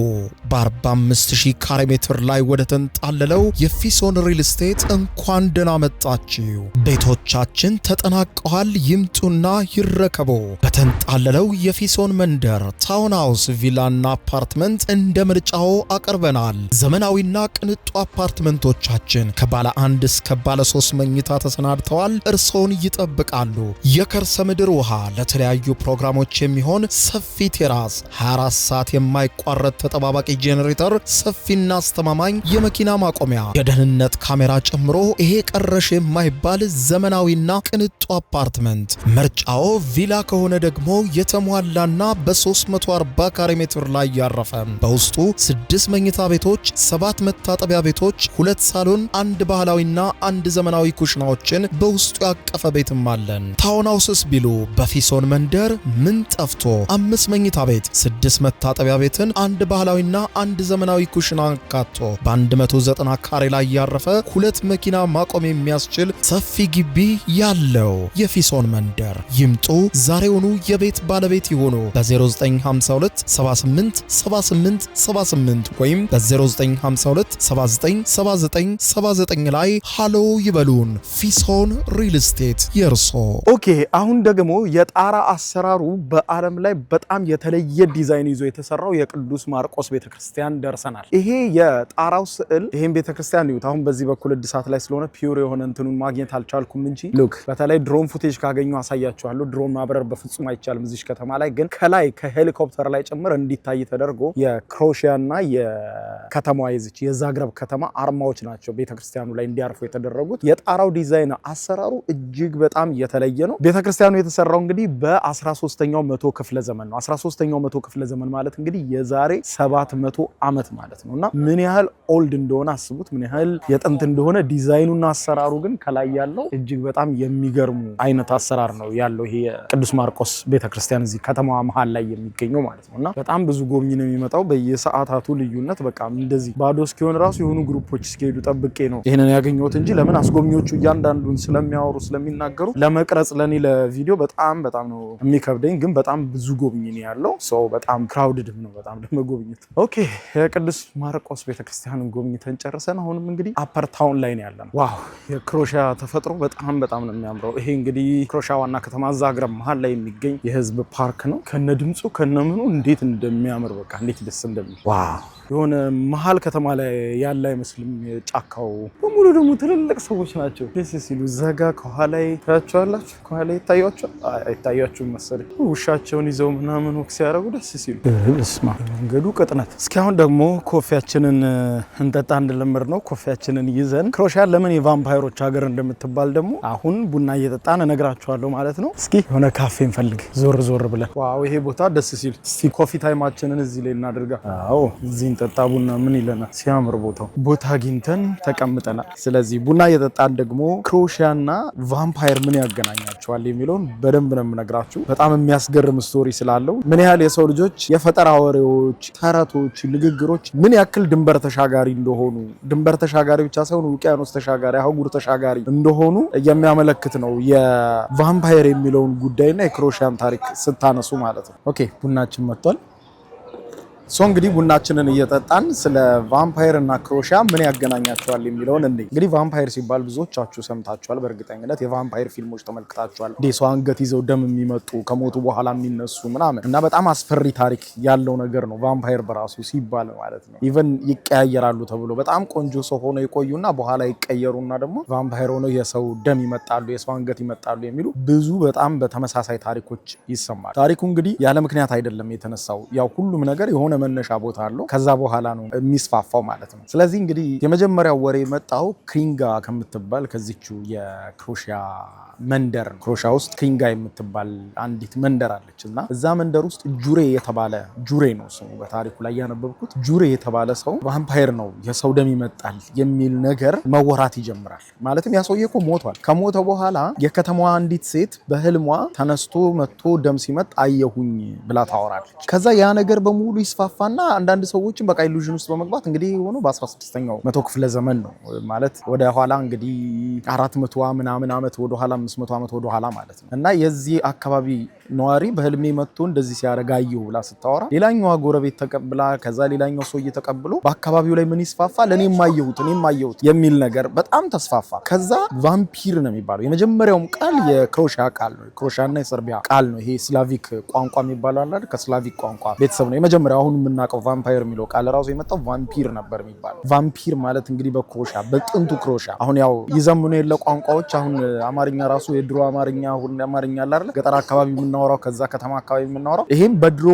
በ45,000 ካሬ ሜትር ላይ ወደ ተንጣለለው የፊሶን ሪል ስቴት እንኳን ደህና መጣችሁ። ቤቶቻችን ተጠናቀዋል። ይምጡና ይረከቡ። በተንጣለለው የፊሶን መንደር ታውን ሃውስ፣ ቪላና አፓርትመንት እንደ ምርጫው አቅርበናል። ዘመናዊና ቅንጡ አፓርትመንቶቻችን ከባለ 1 እስከ ባለ 3 መኝታ ተሰናድተዋል። እርሶን ይጠብቃሉ። የከርሰ ምድር ውሃ፣ ለተለያዩ ፕሮግራሞች የሚሆን ሰፊ ቴራስ፣ 24 ሰዓት የማይቋረጥ ተጠባባቂ ጄኔሬተር፣ ሰፊና አስተማማኝ የመኪና ማቆሚያ፣ የደህንነት ካሜራ ጨምሮ ይሄ ቀረሽ የማይባል ዘመናዊና ቅንጡ አፓርትመንት። ምርጫው ቪላ ከሆነ ደግሞ የተሟላና በ340 ካሬ ሜትር ላይ ያረፈ በውስጡ 6 መኝታ ቤቶች፣ 7 መታጠቢያ ቤቶች፣ 2 ሳሎን፣ 1 ባህላዊና 1 ዘመናዊ ኩሽናዎችን በውስጡ ያቀፈ ቤትም አለን። ታውን ሃውስስ ቢሉ በፊሶን መንደር ምን ጠፍቶ 5 መኝታ ቤት፣ 6 መታጠቢያ ቤት ቤትን አንድ ባህላዊና አንድ ዘመናዊ ኩሽና አካቶ በ190 ካሬ ላይ ያረፈ 2 መኪና ማቆም የሚያስችል ሰፊ ግቢ ያለው የፊሶን መንደር ይምጡ። ዛሬውኑ የቤት ባለቤት ይሆኑ። በ0952 78 78 78 ወይም በ0952 79 79 79 ላይ ሃሎ ይበሉን። ፊሶን ሪል ስቴት የርሶ። ኦኬ አሁን ደግሞ የጣራ አሰራሩ በዓለም ላይ በጣም የተለየ ዲዛይን ይዞ የተሰራው የቅዱስ ማርቆስ ቤተክርስቲያን ደርሰናል። ይሄ የጣራው ስዕል ይሄን ቤተክርስቲያን ይዩት። አሁን በዚህ በኩል እድሳት ላይ ስለሆነ ፒውር የሆነ እንትኑን ማግኘት አልቻልኩም እንጂ ሉክ፣ በተለይ ድሮን ፉቴጅ ካገኙ አሳያችኋለሁ። ድሮን ማብረር በፍጹም አይቻልም እዚህ ከተማ ላይ፣ ግን ከላይ ከሄሊኮፕተር ላይ ጭምር እንዲታይ ተደርጎ የክሮሺያና የከተማዋ የዚች የዛግረብ ከተማ አርማዎች ናቸው ቤተክርስቲያኑ ላይ እንዲያርፉ የተደረጉት። የጣራው ዲዛይን አሰራሩ እጅግ በጣም የተለየ ነው። ቤተክርስቲያኑ የተሰራው እንግዲህ በ13ኛው መቶ ክፍለ ዘመን ነው። 13ኛው መቶ ክፍለ ዘመን ማለት እንግዲህ የዛሬ 700 ዓመት ማለት ነውና ምን ያህል ኦልድ እንደሆነ አስቡት፣ ምን ያህል የጥንት እንደሆነ። ዲዛይኑና አሰራሩ ግን ከላይ ያለው እጅግ በጣም የሚገርሙ አይነት አሰራር ነው ያለው ይሄ ቅዱስ ማርቆስ ቤተክርስቲያን እዚህ ከተማዋ መሃል ላይ የሚገኘው ማለት ነውና በጣም ብዙ ጎብኝ ነው የሚመጣው በየሰዓታቱ ልዩነት። በቃ እንደዚህ ባዶ እስኪሆን ራሱ የሆኑ ግሩፖች እስኪሄዱ ጠብቄ ነው ይሄንን ያገኘሁት እንጂ ለምን አስጎብኚዎቹ እያንዳንዱን ስለሚያወሩ ስለሚናገሩ ለመቅረጽ ለኔ ለቪዲዮ በጣም ነው የሚከብደኝ። ግን በጣም ብዙ ጎብኝ ነው ያለው ሰው፣ በጣም ክራውድድም ነው በጣም ለመጎብኘት። ኦኬ የቅዱስ ማርቆስ ቤተክርስቲያንን ጎብኝተን ጨርሰን አሁንም እንግዲህ አፐር ታውን ላይ ነው ያለነው። ዋው የክሮሺያ ተፈጥሮ በጣም ነው የሚያምረው። ይሄ እንግዲህ ክሮሺያ ዋና ከተማ ዛግረብ መሃል ላይ የሚገኝ የህዝብ ፓርክ ነው። ከነ ድምፁ ከነምኑ እንዴት እንደሚያምር በቃ እንዴት ደስ እንደሚል ዋው! የሆነ መሀል ከተማ ላይ ያለ አይመስልም። ጫካው በሙሉ ደግሞ ትልልቅ ሰዎች ናቸው ደስ ሲሉ። ዘጋ ከኋላ ታያቸዋላችሁ፣ ከኋላ ይታያቸዋል። አይታያችሁም መሰለኝ። ውሻቸውን ይዘው ምናምን ወክ ሲያደርጉ ደስ ሲሉ። በስመ አብ መንገዱ ቅጥነት። እስኪ አሁን ደግሞ ኮፊያችንን እንጠጣ እንደለመድ ነው። ኮፊያችንን ይዘን ክሮሺያ ለምን የቫምፓየሮች ሀገር እንደምትባል ደግሞ አሁን ቡና እየጠጣን እነግራችኋለሁ ማለት ነው። እስኪ የሆነ ካፌ እንፈልግ ዞር ብለን። ዋው ይሄ ቦታ ደስ ሲል። እስቲ ኮፊ ታይማችንን እዚህ ላይ እናድርጋ። አዎ እዚህ ጠጣ ቡና ምን ይለናል? ሲያምር ቦታ አግኝተን ተቀምጠናል። ስለዚህ ቡና እየጠጣን ደግሞ ክሮሺያና ቫምፓየር ምን ያገናኛቸዋል የሚለውን በደንብ ነው የምነግራችሁ። በጣም የሚያስገርም ስቶሪ ስላለው ምን ያህል የሰው ልጆች የፈጠራ ወሬዎች፣ ተረቶች፣ ንግግሮች ምን ያክል ድንበር ተሻጋሪ እንደሆኑ፣ ድንበር ተሻጋሪ ብቻ ሳይሆን ውቅያኖስ ተሻጋሪ፣ አህጉር ተሻጋሪ እንደሆኑ የሚያመለክት ነው የቫምፓየር የሚለውን ጉዳይና የክሮሺያን ታሪክ ስታነሱ ማለት ነው። ኦኬ ቡናችን መጥቷል። እንግዲህ ቡናችንን እየጠጣን ስለ ቫምፓየር እና ክሮሺያ ምን ያገናኛቸዋል የሚለውን እንግዲህ ቫምፓየር ሲባል ብዙዎቻችሁ ሰምታችኋል። በእርግጠኝነት የቫምፓየር ፊልሞች ተመልክታችኋል። ሰው አንገት ይዘው ደም የሚመጡ ከሞቱ በኋላ የሚነሱ ምናምን እና በጣም አስፈሪ ታሪክ ያለው ነገር ነው ቫምፓየር በራሱ ሲባል ማለት ነው። ኢቨን ይቀያየራሉ ተብሎ በጣም ቆንጆ ሰው ሆነው ይቆዩና በኋላ ይቀየሩና ደግሞ ቫምፓየር ሆነው የሰው ደም ይመጣሉ፣ የሰው አንገት ይመጣሉ የሚሉ ብዙ በጣም በተመሳሳይ ታሪኮች ይሰማል። ታሪኩ እንግዲህ ያለ ምክንያት አይደለም የተነሳው። ያው ሁሉም ነገር የሆነ መነሻ ቦታ አለው። ከዛ በኋላ ነው የሚስፋፋው ማለት ነው። ስለዚህ እንግዲህ የመጀመሪያው ወሬ መጣው ክሪንጋ ከምትባል ከዚቹ የክሮሺያ መንደር ነው። ክሮሺያ ውስጥ ክሪንጋ የምትባል አንዲት መንደር አለች እና እዛ መንደር ውስጥ ጁሬ የተባለ ጁሬ ነው ስሙ በታሪኩ ላይ ያነበብኩት። ጁሬ የተባለ ሰው ቫምፓየር ነው የሰው ደም ይመጣል የሚል ነገር መወራት ይጀምራል። ማለትም ያ ሰውዬ እኮ ሞቷል። ከሞተ በኋላ የከተማዋ አንዲት ሴት በህልሟ ተነስቶ መጥቶ ደም ሲመጥ አየሁኝ ብላ ታወራለች። ከዛ ያ ነገር በሙሉ ይስፋፋና አንዳንድ ሰዎችን በቃ ኢሉዥን ውስጥ በመግባት እንግዲህ ሆኖ በ16ኛው መቶ ክፍለ ዘመን ነው ማለት ወደ ኋላ እንግዲህ 400 ምናምን ዓመት ወደ ኋላ 500 ዓመት ወደ ኋላ ማለት ነው። እና የዚህ አካባቢ ነዋሪ በህልሜ መጥቶ እንደዚህ ሲያደርግ አየሁ ብላ ስታወራ ሌላኛዋ ጎረቤት ተቀብላ ከዛ ሌላኛው ሰውዬ ተቀብሎ በአካባቢው ላይ ምን ይስፋፋል እኔም አየሁት የሚል ነገር በጣም ተስፋፋ። ከዛ ቫምፒር ነው የሚባለው የመጀመሪያውም ቃል የክሮሺያ ቃል ነው። ክሮሺያና የሰርቢያ ቃል ነው። ይሄ ስላቪክ ቋንቋ የሚባለው አለ ከስላቪክ ቋንቋ ቤተሰብ ነው። የመጀመሪያው አሁን የምናውቀው ቫምፓየር የሚለው ቃል ራሱ የመጣው ቫምፒር ነበር የሚባለው። ቫምፒር ማለት እንግዲህ በክሮሺያ በጥንቱ ክሮሺያ አሁን ያው ይዘምኑ የለ ቋንቋዎች አሁን አማርኛ ራሱ የድሮ አማርኛ አሁን አማርኛ አለ አይደል ገጠር አካባቢ የምናወራው ከዛ ከተማ አካባቢ የምናወራው ይሄም በድሮ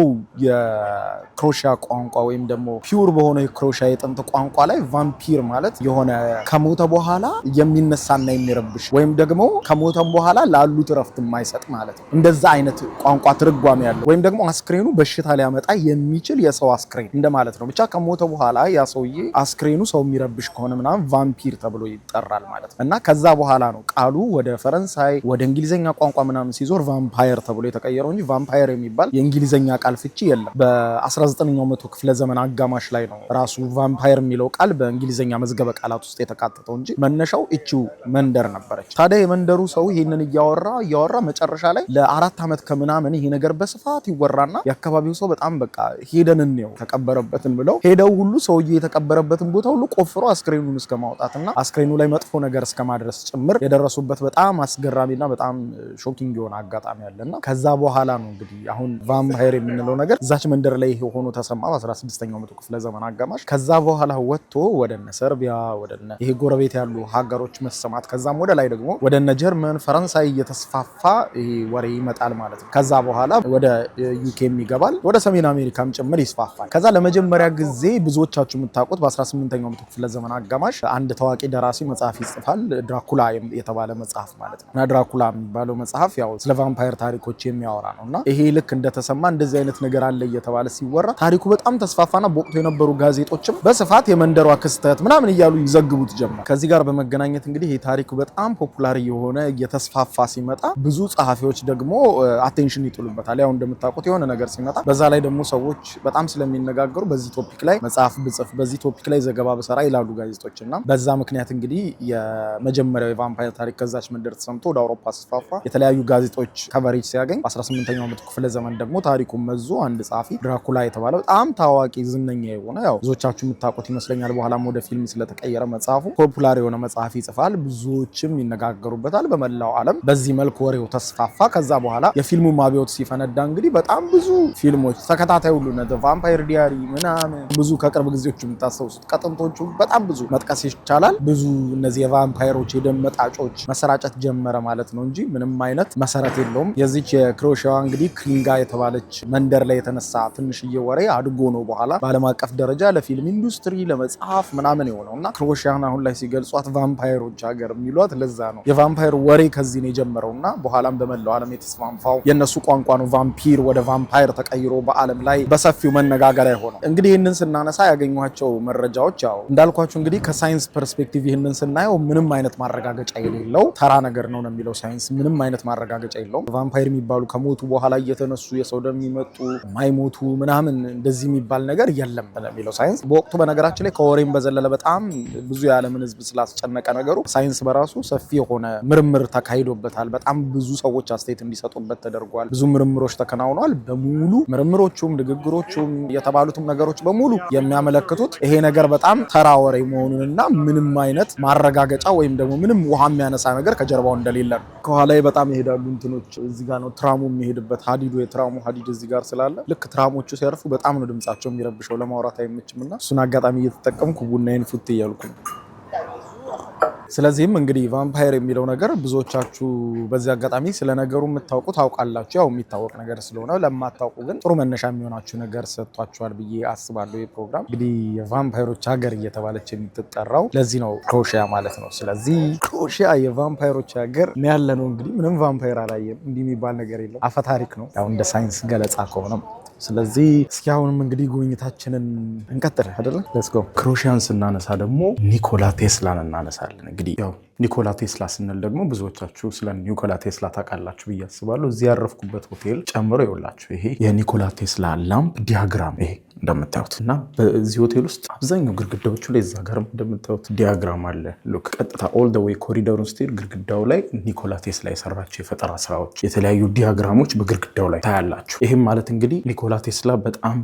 የክሮሺያ ቋንቋ ወይም ደግሞ ፒውር በሆነ የክሮሺያ የጥንት ቋንቋ ላይ ቫምፒር ማለት የሆነ ከሞተ በኋላ የሚነሳና የሚረብሽ ወይም ደግሞ ከሞተም በኋላ ላሉት ረፍት የማይሰጥ ማለት ነው። እንደዛ አይነት ቋንቋ ትርጓሜ ያለው ወይም ደግሞ አስክሬኑ በሽታ ሊያመጣ የሚችል የሰው አስክሬን እንደማለት ነው። ብቻ ከሞተ በኋላ ያ ሰውዬ አስክሬኑ ሰው የሚረብሽ ከሆነ ምናምን ቫምፒር ተብሎ ይጠራል ማለት ነው። እና ከዛ በኋላ ነው ቃሉ ወደ ፈረንሳይ ወደ እንግሊዘኛ ቋንቋ ምናምን ሲዞር ቫምፓየር ተብሎ የተቀየረው እንጂ ቫምፓየር የሚባል የእንግሊዘኛ ቃል ፍቺ የለም። በ19ኛው መቶ ክፍለ ዘመን አጋማሽ ላይ ነው ራሱ ቫምፓየር የሚለው ቃል በእንግሊዘኛ መዝገበ ቃላት ውስጥ የተካተተው እንጂ መነሻው እቺው መንደር ነበረች። ታዲያ የመንደሩ ሰው ይህንን እያወራ መጨረሻ ላይ ለ4 ዓመት ከምናምን ይሄ ነገር በስፋት ይወራና የአካባቢው ሰው በጣም በቃ ሄደን እንየው ተቀበረበትን ብለው ሄደው ሁሉ ሰውዬ የተቀበረበትን ቦታ ሁሉ ቆፍሮ አስክሬኑን እስከ ማውጣትና አስክሬኑ ላይ መጥፎ ነገር እስከ ማድረስ ጭምር የደረሱበት በጣም አስገራሚና በጣም ሾኪንግ የሆነ አጋጣሚ አለና ከዛ በኋላ ነው እንግዲህ አሁን ቫምፓየር የምንለው ነገር እዛች መንደር ላይ ሆኖ ተሰማ በ16ኛው መቶ ክፍለ ዘመን አጋማሽ። ከዛ በኋላ ወጥቶ ወደነ ሰርቢያ ወደነ ይሄ ጎረቤት ያሉ ሀገሮች መሰማት ከዛም ወደ ላይ ደግሞ ወደነ ጀርመን ፈረንሳይ እየተስፋፋ ይሄ ወሬ ይመጣል ማለት ነው። ከዛ በኋላ ወደ ዩኬም ይገባል፣ ወደ ሰሜን አሜሪካም ጭምር ይስፋፋል። ከዛ ለመጀመሪያ ጊዜ ብዙዎቻችሁ የምታውቁት በ18ኛው መቶ ክፍለ ዘመን አጋማሽ አንድ ታዋቂ ደራሲ መጽሐፍ ይጽፋል፣ ድራኩላ የተባለ መጽሐፍ ማለት ነው። እና ድራኩላ የሚባለው መጽሐፍ ያው ስለ ቫምፓየር ታሪኮች የሚያወራ ነው። እና ይሄ ልክ እንደተሰማ እንደዚህ አይነት ነገር አለ እየተባለ ሲወራ ታሪኩ በጣም ተስፋፋና በወቅቱ የነበሩ ጋዜጦችም በስፋት የመንደሯ ክስተት ምናምን እያሉ ይዘግቡት ጀመር። ከዚህ ጋር በመገናኘት እንግዲህ ይሄ ታሪኩ በጣም ፖፑላር የሆነ እየተስፋፋ ሲመጣ ብዙ ጸሐፊዎች ደግሞ አቴንሽን ይጥሉበታል። ያው እንደምታውቁት የሆነ ነገር ሲመጣ በዛ ላይ ደግሞ ሰዎች በጣም ስለሚነጋገሩ በዚህ ቶፒክ ላይ መጽሐፍ ብጽፍ በዚህ ቶፒክ ላይ ዘገባ በሰራ ይላሉ ጋዜጦች። እና በዛ ምክንያት እንግዲህ የመጀመሪያው የቫምፓየር ታሪክ ከዛች መንደር ተሰምቶ ወደ አውሮፓ ሲስፋፋ የተለያዩ ጋዜጦች ከቨሬጅ ሲያገኝ በ18ኛው መቶ ክፍለ ዘመን ደግሞ ታሪኩን መዞ አንድ ጸሐፊ ድራኩላ የተባለ በጣም ታዋቂ ዝነኛ የሆነ ያው ብዙዎቻችሁ የምታውቁት ይመስለኛል በኋላም ወደ ፊልም ስለተቀየረ መጽሐፉ ፖፑላር የሆነ መጽሐፍ ይጽፋል፣ ብዙዎችም ይነጋገሩበታል በመላው ዓለም። በዚህ መልክ ወሬው ተስፋፋ። ከዛ በኋላ የፊልሙ አብዮት ሲፈነዳ እንግዲህ በጣም ብዙ ፊልሞች ተከታታይ ሁሉ ነው ቫምፓየር ዲያሪ ምናምን ብዙ ከቅርብ ጊዜዎቹ የምታስታውሱት ከጥንቶቹ በጣም ብዙ መጥቀስ ይቻላል። ብዙ እነዚህ የቫምፓየሮች የደም መጣጮች መሰራጨት ጀመረ ማለት ነው እንጂ ምንም አይነት መሰረት የለውም። የዚች የክሮኤሽያዋ እንግዲህ ክሪንጋ የተባለች መንደር ላይ የተነሳ ትንሽዬ ወሬ አድጎ ነው በኋላ በዓለም አቀፍ ደረጃ ለፊልም ኢንዱስትሪ ለመጽሐፍ ምናምን የሆነው እና ክሮኤሽያን አሁን ላይ ሲገልጿት ቫምፓየሮች ሀገር የሚሏት ለዛ ነው። የቫምፓየር ወሬ ከዚህ ነው የጀመረው እና በኋላም በመላው ዓለም የተስፋፋው የነሱ ቋንቋ ነው። ቫምፒር ወደ ቫምፓየር ተቀይሮ በዓለም ላይ በሰፊው መነጋገሪያ ሆነው እንግዲህ ይህንን ስናነሳ ያገኟቸው መረጃዎች ያው እንዳልኳችሁ እንግዲህ ከሳይንስ ፐርስፔክቲቭ ይህንን ስናየው ምንም አይነት ማረጋገጫ የሌለው ተራ ነገር ነው የሚለው ሳይንስ። ምንም አይነት ማረጋገጫ የለውም። ቫምፓየር የሚባሉ ከሞቱ በኋላ እየተነሱ የሰው ደም የሚመጡ ማይሞቱ ምናምን እንደዚህ የሚባል ነገር የለም የሚለው ሳይንስ። በወቅቱ በነገራችን ላይ ከወሬም በዘለለ በጣም ብዙ የዓለምን ሕዝብ ስላስጨነቀ ነገሩ ሳይንስ በራሱ ሰፊ የሆነ ምርምር ተካሂዶበታል። በጣም ብዙ ሰዎች አስተያየት እንዲሰጡበት ተደርጓል። ብዙ ምርምሮች ተከናውነዋል። በሙሉ ምርምሮቹም ንግግሮቹም የተባሉትም ነገሮች በሙሉ የሚያመለክቱት ይሄ ነገር በጣም ተራ ወሬ መሆኑንና ምንም አይነት ማረጋገጫ ወይም ደግሞ ምንም ውሃ የሚያነሳ ነገር ከጀርባው እንደሌለ ነው። ከኋላ በጣም ይሄዳሉ እንትኖች እዚህ ጋር ነው ትራሙ የሚሄድበት ሀዲዱ የትራሙ ሀዲድ እዚህ ጋር ስላለ ልክ ትራሞቹ ሲያርፉ በጣም ነው ድምጻቸው የሚረብሸው፣ ለማውራት አይመችምና እሱን አጋጣሚ እየተጠቀምኩ ቡናዬን ፉት እያልኩ ነው። ስለዚህም እንግዲህ ቫምፓየር የሚለው ነገር ብዙዎቻችሁ በዚህ አጋጣሚ ስለ ነገሩ የምታውቁ ታውቃላችሁ። ያው የሚታወቅ ነገር ስለሆነ ለማታውቁ ግን ጥሩ መነሻ የሚሆናችሁ ነገር ሰጥቷችኋል ብዬ አስባለሁ። ይህ ፕሮግራም እንግዲህ የቫምፓየሮች ሀገር እየተባለች የምትጠራው ለዚህ ነው፣ ክሮኤሽያ ማለት ነው። ስለዚህ ክሮኤሽያ የቫምፓየሮች ሀገር ያለ ነው። እንግዲህ ምንም ቫምፓየር አላየም፣ እንዲህ የሚባል ነገር የለም። አፈታሪክ ነው ያው እንደ ሳይንስ ገለጻ ከሆነም። ስለዚህ እስኪ አሁንም እንግዲህ ጉብኝታችንን እንቀጥል አይደለም። ሌትስ ጎ። ክሮኤሽያን ስናነሳ ደግሞ ኒኮላ ቴስላን እናነሳለን። እንግዲህ ያው ኒኮላ ቴስላ ስንል ደግሞ ብዙዎቻችሁ ስለ ኒኮላ ቴስላ ታውቃላችሁ ብዬ አስባለሁ። እዚህ ያረፍኩበት ሆቴል ጨምሮ ይኸውላችሁ ይሄ የኒኮላ ቴስላ ላምፕ ዲያግራም ይሄ እንደምታዩት እና በዚህ ሆቴል ውስጥ አብዛኛው ግድግዳዎቹ ላይ እዛ ጋር እንደምታዩት ዲያግራም አለ። ሉክ ቀጥታ ኦል ዘ ዌይ ኮሪደሩን ስትሄድ ግድግዳው ላይ ኒኮላ ቴስላ የሰራቸው የፈጠራ ስራዎች የተለያዩ ዲያግራሞች በግድግዳው ላይ ታያላችሁ። ይህም ማለት እንግዲህ ኒኮላ ቴስላ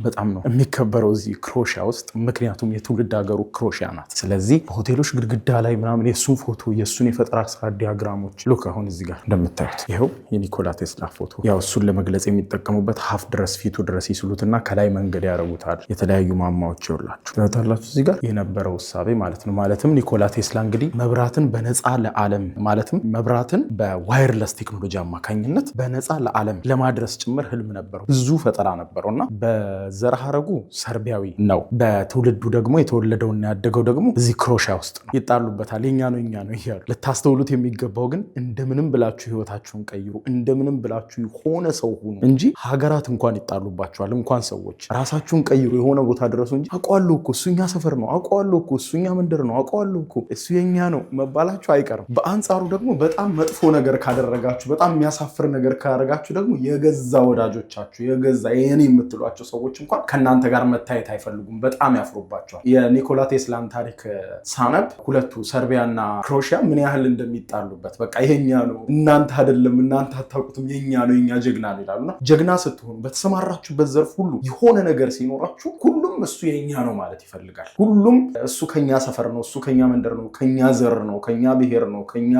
በጣም ነው የሚከበረው እዚህ ክሮኤሽያ ውስጥ፣ ምክንያቱም የትውልድ ሀገሩ ክሮኤሽያ ናት። ስለዚህ በሆቴሎች ግድግዳ ላይ ምናምን የእሱን ፎቶ የእሱን የፈጠራ ስራ ዲያግራሞች ሉክ አሁን እዚህ ጋር እንደምታዩት ይኸው የኒኮላ ቴስላ ፎቶ። ያው እሱን ለመግለጽ የሚጠቀሙበት ሀፍ ድረስ ፊቱ ድረስ ይስሉትና ከላይ መንገድ ያደረጉታል። የተለያዩ ማማዎች ይወላችሁ ታላችሁ እዚህ ጋር የነበረው እሳቤ ማለት ነው። ማለትም ኒኮላ ቴስላ እንግዲህ መብራትን በነፃ ለዓለም ማለትም መብራትን በዋይርለስ ቴክኖሎጂ አማካኝነት በነፃ ለዓለም ለማድረስ ጭምር ህልም ነበረው። ብዙ ፈጠራ ነበረውና በዘር ሐረጉ ሰርቢያዊ ነው። በትውልዱ ደግሞ የተወለደውና ያደገው ደግሞ እዚህ ክሮኤሽያ ውስጥ ነው። ይጣሉበታል። የኛ ነው እያሉ ልታስተውሉት የሚገባው ግን እንደምንም ብላችሁ ህይወታችሁን ቀይሩ፣ እንደምንም ብላችሁ የሆነ ሰው ሁኑ እንጂ ሀገራት እንኳን ይጣሉባችኋል። እንኳን ሰዎች ራሳችሁን ቀይሩ የሆነ ቦታ ድረሱ እንጂ አውቀዋለሁ እኮ እሱኛ ሰፈር ነው፣ አውቀዋለሁ እኮ እሱኛ መንደር ነው፣ አውቀዋለሁ እኮ እሱ የኛ ነው መባላችሁ አይቀርም። በአንጻሩ ደግሞ በጣም መጥፎ ነገር ካደረጋችሁ፣ በጣም የሚያሳፍር ነገር ካደረጋችሁ ደግሞ የገዛ ወዳጆቻችሁ የገዛ የኔ የምትሏቸው ሰዎች እንኳን ከእናንተ ጋር መታየት አይፈልጉም፣ በጣም ያፍሩባቸዋል። የኒኮላ ቴስላን ታሪክ ሳነብ ሁለቱ ሰርቢያና ክሮሺያ ምን ያህል እንደሚጣሉበት በቃ ይሄኛ ነው እናንተ አይደለም እናንተ አታውቁትም የኛ ነው የኛ ጀግና ነው ይላሉና ጀግና ስትሆኑ በተሰማራችሁበት ዘርፍ ሁሉ የሆነ ነገር ሲኖራችሁ ሁሉም እሱ የኛ ነው ማለት ይፈልጋል። ሁሉም እሱ ከኛ ሰፈር ነው፣ እሱ ከኛ መንደር ነው፣ ከኛ ዘር ነው፣ ከኛ ብሔር ነው፣ ከኛ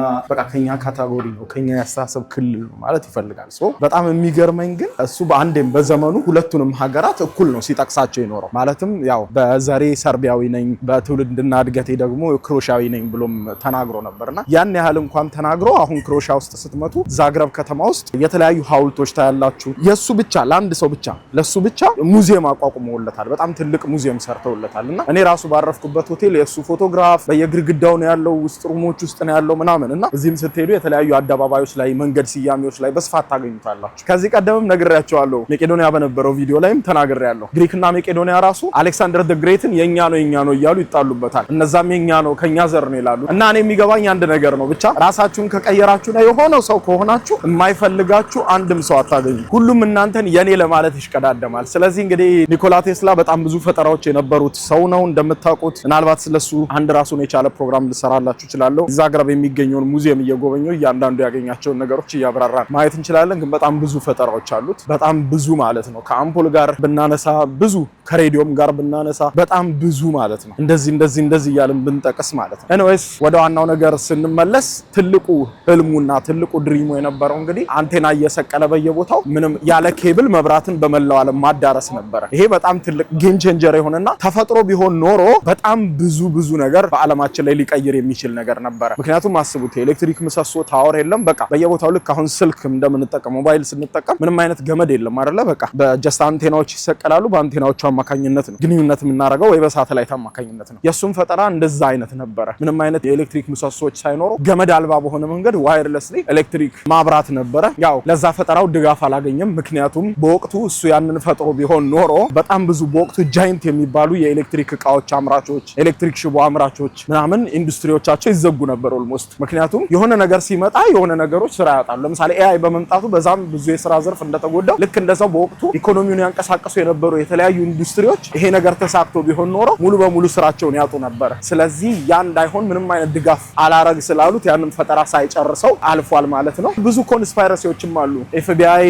ካታጎሪ ነው፣ ከኛ ያስተሳሰብ ክልል ነው ማለት ይፈልጋል። በጣም የሚገርመኝ ግን እሱ በአንዴም በዘመኑ ሁለቱንም ሀገራት እኩል ነው ሲጠቅሳቸው ይኖረው። ማለትም ያው በዘሬ ሰርቢያዊ ነኝ በትውልድና እድገቴ ደግሞ ክሮሻዊ ነኝ ብሎም ተናግሮ ነበርና ያን ያህል እንኳን ተናግሮ አሁን ክሮሻ ውስጥ ስትመጡ ዛግረብ ከተማ ውስጥ የተለያዩ ሐውልቶች ታያላችሁ። የሱ ብቻ ለአንድ ሰው ብቻ ለሱ ብቻ ሙዚየም አቋቁመውለታል። በጣም ትልቅ ሙዚየም ሰርተውለታልና እኔ ራሱ ባረፍኩበት ሆቴል የሱ ፎቶግራፍ በየግድግዳው ነው ያለው፣ ውስጥ ሩሞች ውስጥ ነው ያለው ምናምንና እዚህም ስትሄዱ የተለያዩ አደባባዮች ላይ መንገድ ስያሜዎች ላይ በስፋት ታገኙታላችሁ። ከዚህ ቀደምም ነግሬያቸዋለሁ፣ መቄዶንያ በነበረው ቪዲዮ ላይም ተናግሬያለሁ። ግሪክና መቄዶንያ ራሱ አሌክሳንደር ዘ ግሬትን የኛ ነው እያሉ ይጣሉበታል። እነዛም የኛ ነው ከኛ ዘር ነው ይላሉ። እና እኔ የሚገባኝ አንድ ነገር ነው፣ ብቻ ራሳችሁን ከቀየራችሁና የሆነው ሰው ከሆናችሁ የማይፈልጋችሁ አንድም ሰው አታገኙ። ሁሉም እናንተን የኔ ለማለት ይሽቀዳደማል። ስለዚህ እንግዲህ ኒኮላ ቴስላ በጣም ብዙ ፈጠራዎች የነበሩት ሰው ነው እንደምታውቁት። ምናልባት ስለሱ አንድ ራሱን የቻለ ፕሮግራም ልሰራላችሁ እችላለሁ። ዛግረብ የሚገኘውን ሙዚየም እየጎበኘው እያንዳንዱ ያገኛቸውን ነገሮች እያብራራን ማየት እንችላለን። ግን በጣም ብዙ ፈጠራዎች አሉት፣ በጣም ብዙ ማለት ነው። ከአምፖል ጋር ብናነሳ ብዙ፣ ከሬዲዮም ጋር ብናነሳ በጣም ብዙ ማለት ነው። እንደዚህ እያልን ብንጠቅስ ማለት ነው። ኤኒዌይስ ወደ ዋናው ነገር ስንመለስ ትልቁ ህልሙና ትልቁ ድሪሙ የነበረው እንግዲህ አንቴና እየሰቀለ በየቦታው ምንም ያለ ኬብል መብራትን በመላው ዓለም ማዳረስ ነበረ። ይሄ በጣም ትልቅ ጌም ቼንጀር የሆነና ተፈጥሮ ቢሆን ኖሮ በጣም ብዙ ነገር በዓለማችን ላይ ሊቀይር የሚችል ነገር ነበረ። ምክንያቱም አስቡት የኤሌክትሪክ ምሰሶ ታወር የለም። በቃ በየቦታው ልክ አሁን ስልክ እንደምንጠቀም ሞባይል ስንጠቀም ምንም አይነት ገመድ የለም አይደለ? በቃ በጀስት አንቴናዎች ይሰቀላሉ። በአንቴናዎቹ አማካኝነት ነው ግንኙነት የምናደርገው ወይ በሳተላይት አማካኝነት ነው። የሱም ፈጠራ እንደዛ አይነት ነበረ። ምንም አይነት የኤሌክትሪክ ምሰሶች ሳይኖሩ ገመድ አልባ በሆነ መንገድ ዋየርለስሊ ኤሌክትሪክ ማብራት ነበረ። ያው ለዛ ፈጠራው ድጋፍ አላገኘም። ምክንያቱም በወቅቱ እሱ ያንን ፈጥሮ ቢሆን ኖሮ በጣም ብዙ በወቅቱ ጃይንት የሚባሉ የኤሌክትሪክ እቃዎች አምራቾች፣ ኤሌክትሪክ ሽቦ አምራቾች ምናምን ኢንዱስትሪዎቻቸው ይዘጉ ነበር ኦልሞስት። ምክንያቱም የሆነ ነገር ሲመጣ የሆነ ነገሮች ስራ ያጣሉ። ለምሳሌ ኤአይ በመምጣቱ በዛም ብዙ የስራ ዘርፍ እንደተጎዳው ልክ እንደዛው በወቅቱ ኢኮኖሚውን ያንቀሳቀሱ የነበሩ የተለያዩ ኢንዱስትሪዎች ይሄ ነገር ተሳክቶ ቢሆን ኖሮ ሙሉ በሙሉ ስራቸውን ያጡ ነበር። ስለዚህ ያ እንዳይሆን ምንም አይነት ድጋፍ አላረግ ስላሉት ያንን ፈጠራ ሳይጨርሰው አልፏል ማለት ነው። ብዙ ኮንስፓይረሲዎችም አሉ። ኤፍቢአይ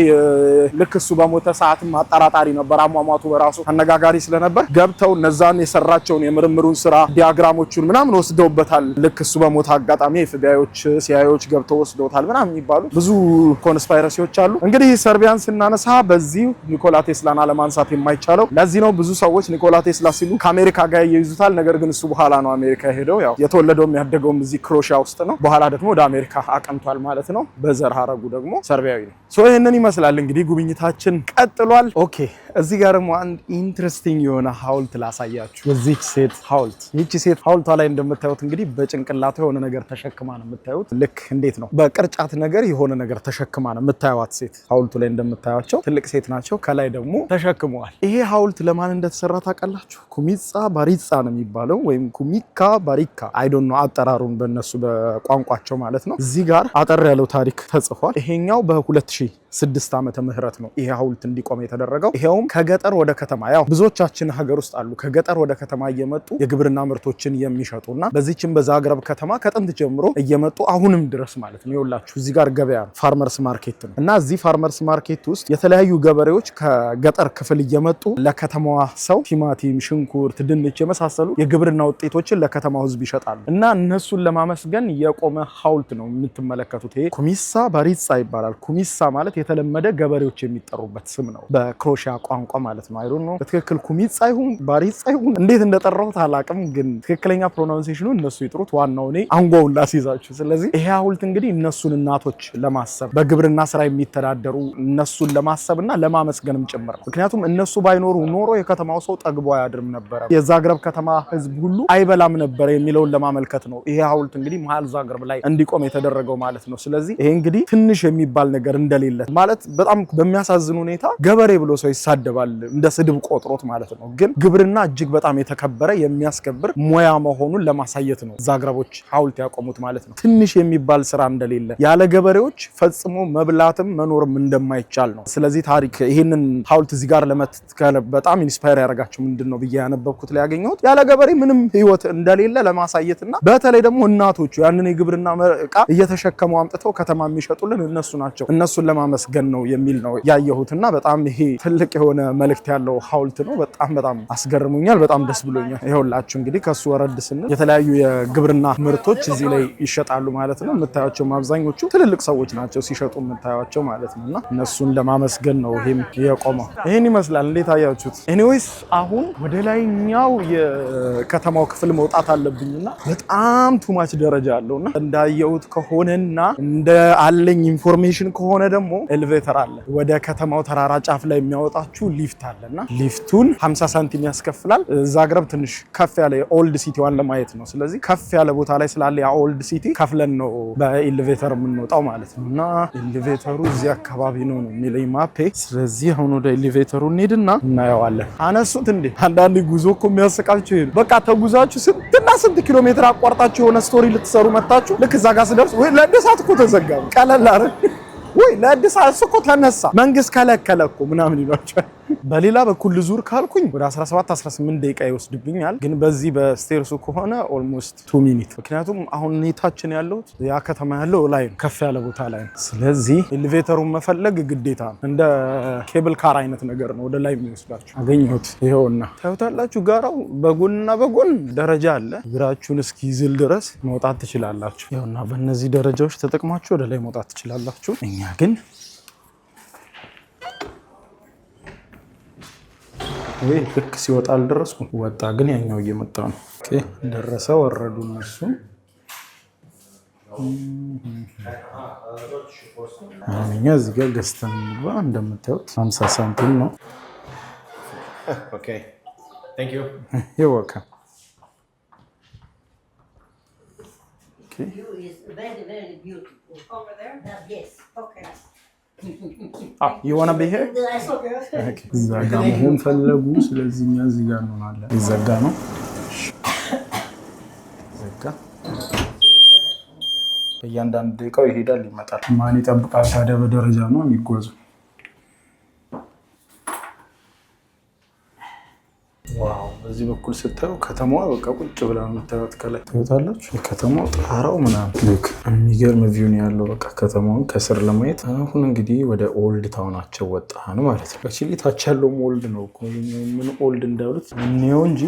ልክ እሱ በሞተ ሰዓትም አጠራጣሪ ነበር። አሟሟቱ በራሱ አነጋጋሪ ስለነበር ገብተው እነዛን የሰራቸውን የምርምሩን ስራ ዲያግራሞቹን ምናምን ወስደውበታል። ልክ እሱ በሞተ አጋጣሚ ኤፍቢአዮች ሲአይኦች ገብተው ወስደውታል ምናምን የሚባሉ ብዙ ኮንስፓይረሲዎች አሉ። እንግዲህ ሰርቢያን ስናነሳ በዚህ ኒኮላ ቴስላን አለማንሳት የማይቻለው ለዚህ ነው። ብዙ ሰዎች ኒኮላ ቴስላ ሲሉ ከአሜሪካ ጋር ይይዙታል። ነገር ግን እሱ በኋላ ነው አሜሪካ ሄደው ያው የተወለደውም ያደገውም እዚህ ክሮሺያ ውስጥ ነው። በኋላ ደግሞ ወደ አሜሪካ አቀንቷል ማለት ነው። በዘር ሀረጉ ደግሞ ሰርቢያዊ ነው። ይህንን ይመስላል እንግዲህ ጉብኝታችን ቀጥሏል። ኦኬ እዚህ ጋር ደግሞ አንድ ኢንትረስቲንግ የሆነ ሐውልት ላሳያችሁ። የዚች ሴት ሐውልት። ይቺ ሴት ሐውልቷ ላይ እንደምታዩት እንግዲህ በጭንቅላቷ የሆነ ነገር ተሸክማ ነው የምታዩት። ልክ እንዴት ነው በቅርጫት ነገር የሆነ ነገር ተሸክማ ነው የምታዩት ሴት። ሐውልቱ ላይ እንደምታዩቸው ትልቅ ሴት ናቸው። ከላይ ደግሞ ተሸክመዋል። ይሄ ሐውልት ለማን እንደተሰራ ታውቃላችሁ? ኩሚጻ ባሪጻ ነው የሚባለው ወይም ኩሚካ ባሪካ አይ ዶንት ኖ አጠራሩን በእነሱ በቋንቋቸው ማለት ነው። እዚህ ጋር አጠር ያለው ታሪክ ተጽፏል። ይሄኛው በ2006 ዓመተ ምህረት ነው ይሄ ሐውልት እንዲቆም የተደረገው። ይሄውም ከገጠር ወደ ከተማ ያው ብዙዎቻችን ሀገር ውስጥ አሉ ከገጠር ወደ ከተማ እየመጡ የግብርና ምርቶችን የሚሸጡና በዚህችም በዛግረብ ከተማ ከጥንት ጀምሮ እየመጡ አሁንም ድረስ ማለት ነው። ይኸውላችሁ እዚህ ጋር ገበያ ፋርመርስ ማርኬት ነው እና እዚህ ፋርመርስ ማርኬት ውስጥ የተለያዩ ገበሬዎች ከገጠር ክፍል እየመጡ ለከተማዋ ሰው ቲማቲም፣ ሽንኩርት፣ ድንች የመሳሰሉ የግብርና ውጤቶችን ለከተማው ሕዝብ ይሸጣሉ እና እነሱን ለማመስገን የቆመ ሐውልት ነው የምትመለከቱት። ይሄ ኩሚሳ ባሪጻ ይባላል። ኩሚሳ ማለት የተለመደ ገበሬዎች የሚጠሩበት ስም ነው በክሮሺያ ቋንቋ ማለት ነው። አይዶን ነው በትክክል ኩሚጻ ይሁን ባሪጻ ይሁን እንዴት እንደጠራሁት አላውቅም፣ ግን ትክክለኛ ፕሮናንሴሽኑ እነሱ ይጥሩት። ዋናው እኔ አንጓውን ላስይዛችሁ። ስለዚህ ይሄ ሐውልት እንግዲህ እነሱን እናቶች ለማሰብ በግብርና ስራ የሚተዳደሩ እነሱን ለማሰብና ለማመስገንም ጭምር ነው። ምክንያቱም እነሱ ባይኖሩ ኖሮ የከተማው ሰው ጠግቦ አያድርም ነበረ፣ የዛግረብ ከተማ ህዝብ ሁሉ አይበላም ነበረ የሚለውን ለማመልከት ነው ይሄ ሐውልት እንግዲህ መሀል ዛግረብ ላይ እንዲቆም የተደረገው ማለት ነው። ስለዚህ ይሄ እንግዲህ ትንሽ የሚባል ነገር እንደሌለ ማለት በጣም በሚያሳዝን ሁኔታ ገበሬ ብሎ ሰው ይሳደባል፣ እንደ ስድብ ምግብ ቆጥሮት ማለት ነው። ግን ግብርና እጅግ በጣም የተከበረ የሚያስከብር ሙያ መሆኑን ለማሳየት ነው ዛግረቦች ሐውልት ያቆሙት ማለት ነው። ትንሽ የሚባል ስራ እንደሌለ ያለ ገበሬዎች ፈጽሞ መብላትም መኖርም እንደማይቻል ነው። ስለዚህ ታሪክ ይህንን ሐውልት እዚህ ጋር ለመትከል በጣም ኢንስፓየር ያደርጋቸው ምንድነው ብዬ ያነበብኩት ላይ ያገኘሁት ያለ ገበሬ ምንም ህይወት እንደሌለ ለማሳየትና በተለይ ደግሞ እናቶቹ ያንን የግብርና እቃ እየተሸከሙ አምጥተው ከተማ የሚሸጡልን እነሱ ናቸው፣ እነሱን ለማመስገን ነው የሚል ነው ያየሁትና በጣም ይሄ ትልቅ የሆነ መልእክት ያለው ሐውልት ነው። በጣም አስገርሞኛል። በጣም ደስ ብሎኛል። ይኸውላችሁ እንግዲህ ከሱ ወረድ ስንል የተለያዩ የግብርና ምርቶች እዚህ ላይ ይሸጣሉ ማለት ነው። የምታዩቸው አብዛኞቹ ትልልቅ ሰዎች ናቸው ሲሸጡ የምታዩቸው ማለት ነውና እነሱን ለማመስገን ነው ይሄም የቆመው። ይሄን ይመስላል። እንዴት አያችሁት? ኤኒዌይስ አሁን ወደ ላይኛው የከተማው ክፍል መውጣት አለብኝና በጣም ቱማች ደረጃ አለውና እንዳየሁት ከሆነና እንደ አለኝ ኢንፎርሜሽን ከሆነ ደግሞ ኤሌቬተር አለ ወደ ከተማው ተራራ ጫፍ ላይ የሚያወጣችሁ ሊፍት አለና ሊፍቱን 50 ሳንቲም ያስከፍላል። ዛግረብ ትንሽ ከፍ ያለ ኦልድ ሲቲዋን ለማየት ነው። ስለዚህ ከፍ ያለ ቦታ ላይ ስላለ ያ ኦልድ ሲቲ ከፍለን ነው በኤሌቬተር የምንወጣው ማለት ነው። እና ኤሌቬተሩ እዚህ አካባቢ ነው የሚለኝ ማፔ። ስለዚህ አሁን ወደ ኤሌቬተሩ እንሄድና እናየዋለን። አነሱት እንዴ! አንዳንድ ጉዞ እኮ የሚያስቃችሁ ይሄ በቃ ተጉዛችሁ ስንትና ስንት ኪሎ ሜትር አቋርጣችሁ የሆነ ስቶሪ ልትሰሩ መጣችሁ። ልክ እዛ ጋር ስደርስ ወይ ለእድሳት እኮ ተዘጋ ቀለል አይደል ወይ ለእድሳት እኮ ተነሳ መንግስት ከለከለ እኮ ምናምን ይሏቸዋል። በሌላ በኩል ልዙር ካልኩኝ ወደ 17-18 ደቂቃ ይወስድብኛል። ግን በዚህ በስቴርሱ ከሆነ ኦልሞስት 2 ሚኒት። ምክንያቱም አሁን ኔታችን ያለው ያ ከተማ ያለው ላይ ነው፣ ከፍ ያለ ቦታ ላይ ነው። ስለዚህ ኤሌቬተሩን መፈለግ ግዴታ ነው። እንደ ኬብል ካር አይነት ነገር ነው ወደ ላይ የሚወስዳችሁ። አገኘሁት። ይኸውና ታዩታላችሁ። ጋራው በጎንና በጎን ደረጃ አለ። እግራችሁን እስኪዝል ድረስ መውጣት ትችላላችሁ። ይኸውና በእነዚህ ደረጃዎች ተጠቅማችሁ ወደ ላይ መውጣት ትችላላችሁ። እኛ ግን ወይ ልክ ሲወጣ አልደረስኩም። ወጣ ግን ያኛው እየመጣ ነው። ኦኬ ደረሰ። ወረዱ እነሱ። እኛ እዚህ ጋር ገዝተን እንግባ። እንደምታዩት 50 ሳንቲም ነው። ኦኬ ታንክ ዩ ዩ ዌልካም። ኦኬ very beautiful over there. Yes. Okay. You want to be here? Okay. እዛ ጋር መሆን ፈለጉ። ስለዚህ እኛ እዚህ ጋር እንሆናለን። ይዘጋ ነው። ዘጋ። እያንዳንዱ ደቂቃው ይሄዳል ይመጣል። ማን ይጠብቃል ታዲያ? በደረጃ ነው የሚጓዘው። ዋው! በዚህ በኩል ስታዩ ከተማዋ በቃ ቁጭ ብላ ነው የምታዩት። ከላይ ታዩታላችሁ የከተማው ጣራው ምናምን ልክ የሚገርም ቪው ነው ያለው። በቃ ከተማውን ከስር ለማየት አሁን እንግዲህ ወደ ኦልድ ታውናቸው ወጣን ማለት ነው። አክቹሊ ታች ያለውም ኦልድ ነው እኮ ምን ኦልድ እንዳሉት እንየው እንጂ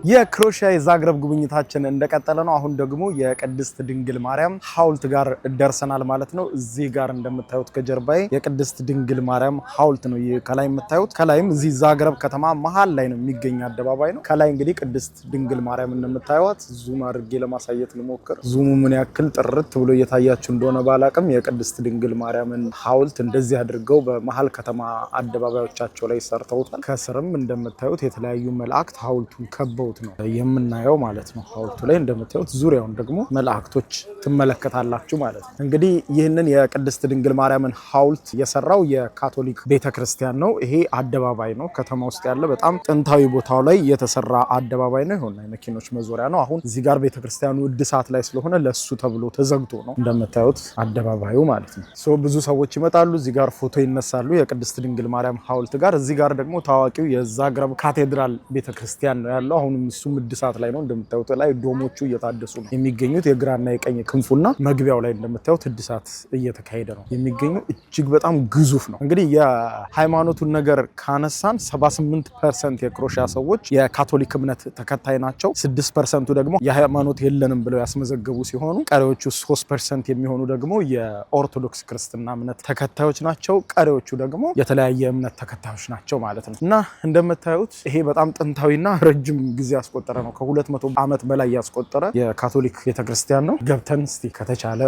የክሮኤሺያ የዛግረብ ጉብኝታችን እንደቀጠለ ነው። አሁን ደግሞ የቅድስት ድንግል ማርያም ሐውልት ጋር ደርሰናል ማለት ነው። እዚህ ጋር እንደምታዩት ከጀርባዬ የቅድስት ድንግል ማርያም ሐውልት ነው ከላይ የምታዩት። ከላይም እዚህ ዛግረብ ከተማ መሃል ላይ ነው የሚገኝ አደባባይ ነው። ከላይ እንግዲህ ቅድስት ድንግል ማርያም እንደምታዩት ዙም አድርጌ ለማሳየት ልሞክር። ዙሙ ምን ያክል ጥርት ብሎ እየታያችሁ እንደሆነ ባላቅም የቅድስት ድንግል ማርያምን ሐውልት እንደዚህ አድርገው በመሃል ከተማ አደባባዮቻቸው ላይ ሰርተውታል። ከስርም እንደምታዩት የተለያዩ መላእክት ሐውልቱን ከበው ነው የምናየው ማለት ነው። ሐውልቱ ላይ እንደምታዩት ዙሪያውን ደግሞ መላእክቶች ትመለከታላችሁ ማለት ነው። እንግዲህ ይህንን የቅድስት ድንግል ማርያምን ሐውልት የሰራው የካቶሊክ ቤተክርስቲያን ነው። ይሄ አደባባይ ነው ከተማ ውስጥ ያለ በጣም ጥንታዊ ቦታው ላይ የተሰራ አደባባይ ነው። ይሆን የመኪኖች መዞሪያ ነው። አሁን እዚህ ጋር ቤተክርስቲያኑ እድሳት ላይ ስለሆነ ለሱ ተብሎ ተዘግቶ ነው እንደምታዩት አደባባዩ ማለት ነው። ብዙ ሰዎች ይመጣሉ፣ እዚህ ጋር ፎቶ ይነሳሉ የቅድስት ድንግል ማርያም ሐውልት ጋር። እዚህ ጋር ደግሞ ታዋቂው የዛግረብ ካቴድራል ቤተክርስቲያን ነው ያለው። አሁን እሱም እድሳት ላይ ነው። እንደምታዩት ላይ ዶሞቹ እየታደሱ ነው የሚገኙት። የግራና የቀኝ ክንፉና መግቢያው ላይ እንደምታዩት እድሳት እየተካሄደ ነው የሚገኘው። እጅግ በጣም ግዙፍ ነው። እንግዲህ የሃይማኖቱን ነገር ካነሳን 78% የክሮኤሺያ ሰዎች የካቶሊክ እምነት ተከታይ ናቸው። 6% ደግሞ የሃይማኖት የለንም ብለው ያስመዘገቡ ሲሆኑ ቀሪዎቹ 3% የሚሆኑ ደግሞ የኦርቶዶክስ ክርስትና እምነት ተከታዮች ናቸው። ቀሪዎቹ ደግሞ የተለያየ እምነት ተከታዮች ናቸው ማለት ነው። እና እንደምታዩት ይሄ በጣም ጥንታዊና ረጅም ጊዜ ጊዜ ያስቆጠረ ነው። ከ200 ዓመት በላይ ያስቆጠረ የካቶሊክ ቤተክርስቲያን ነው። ገብተን እስቲ ከተቻለ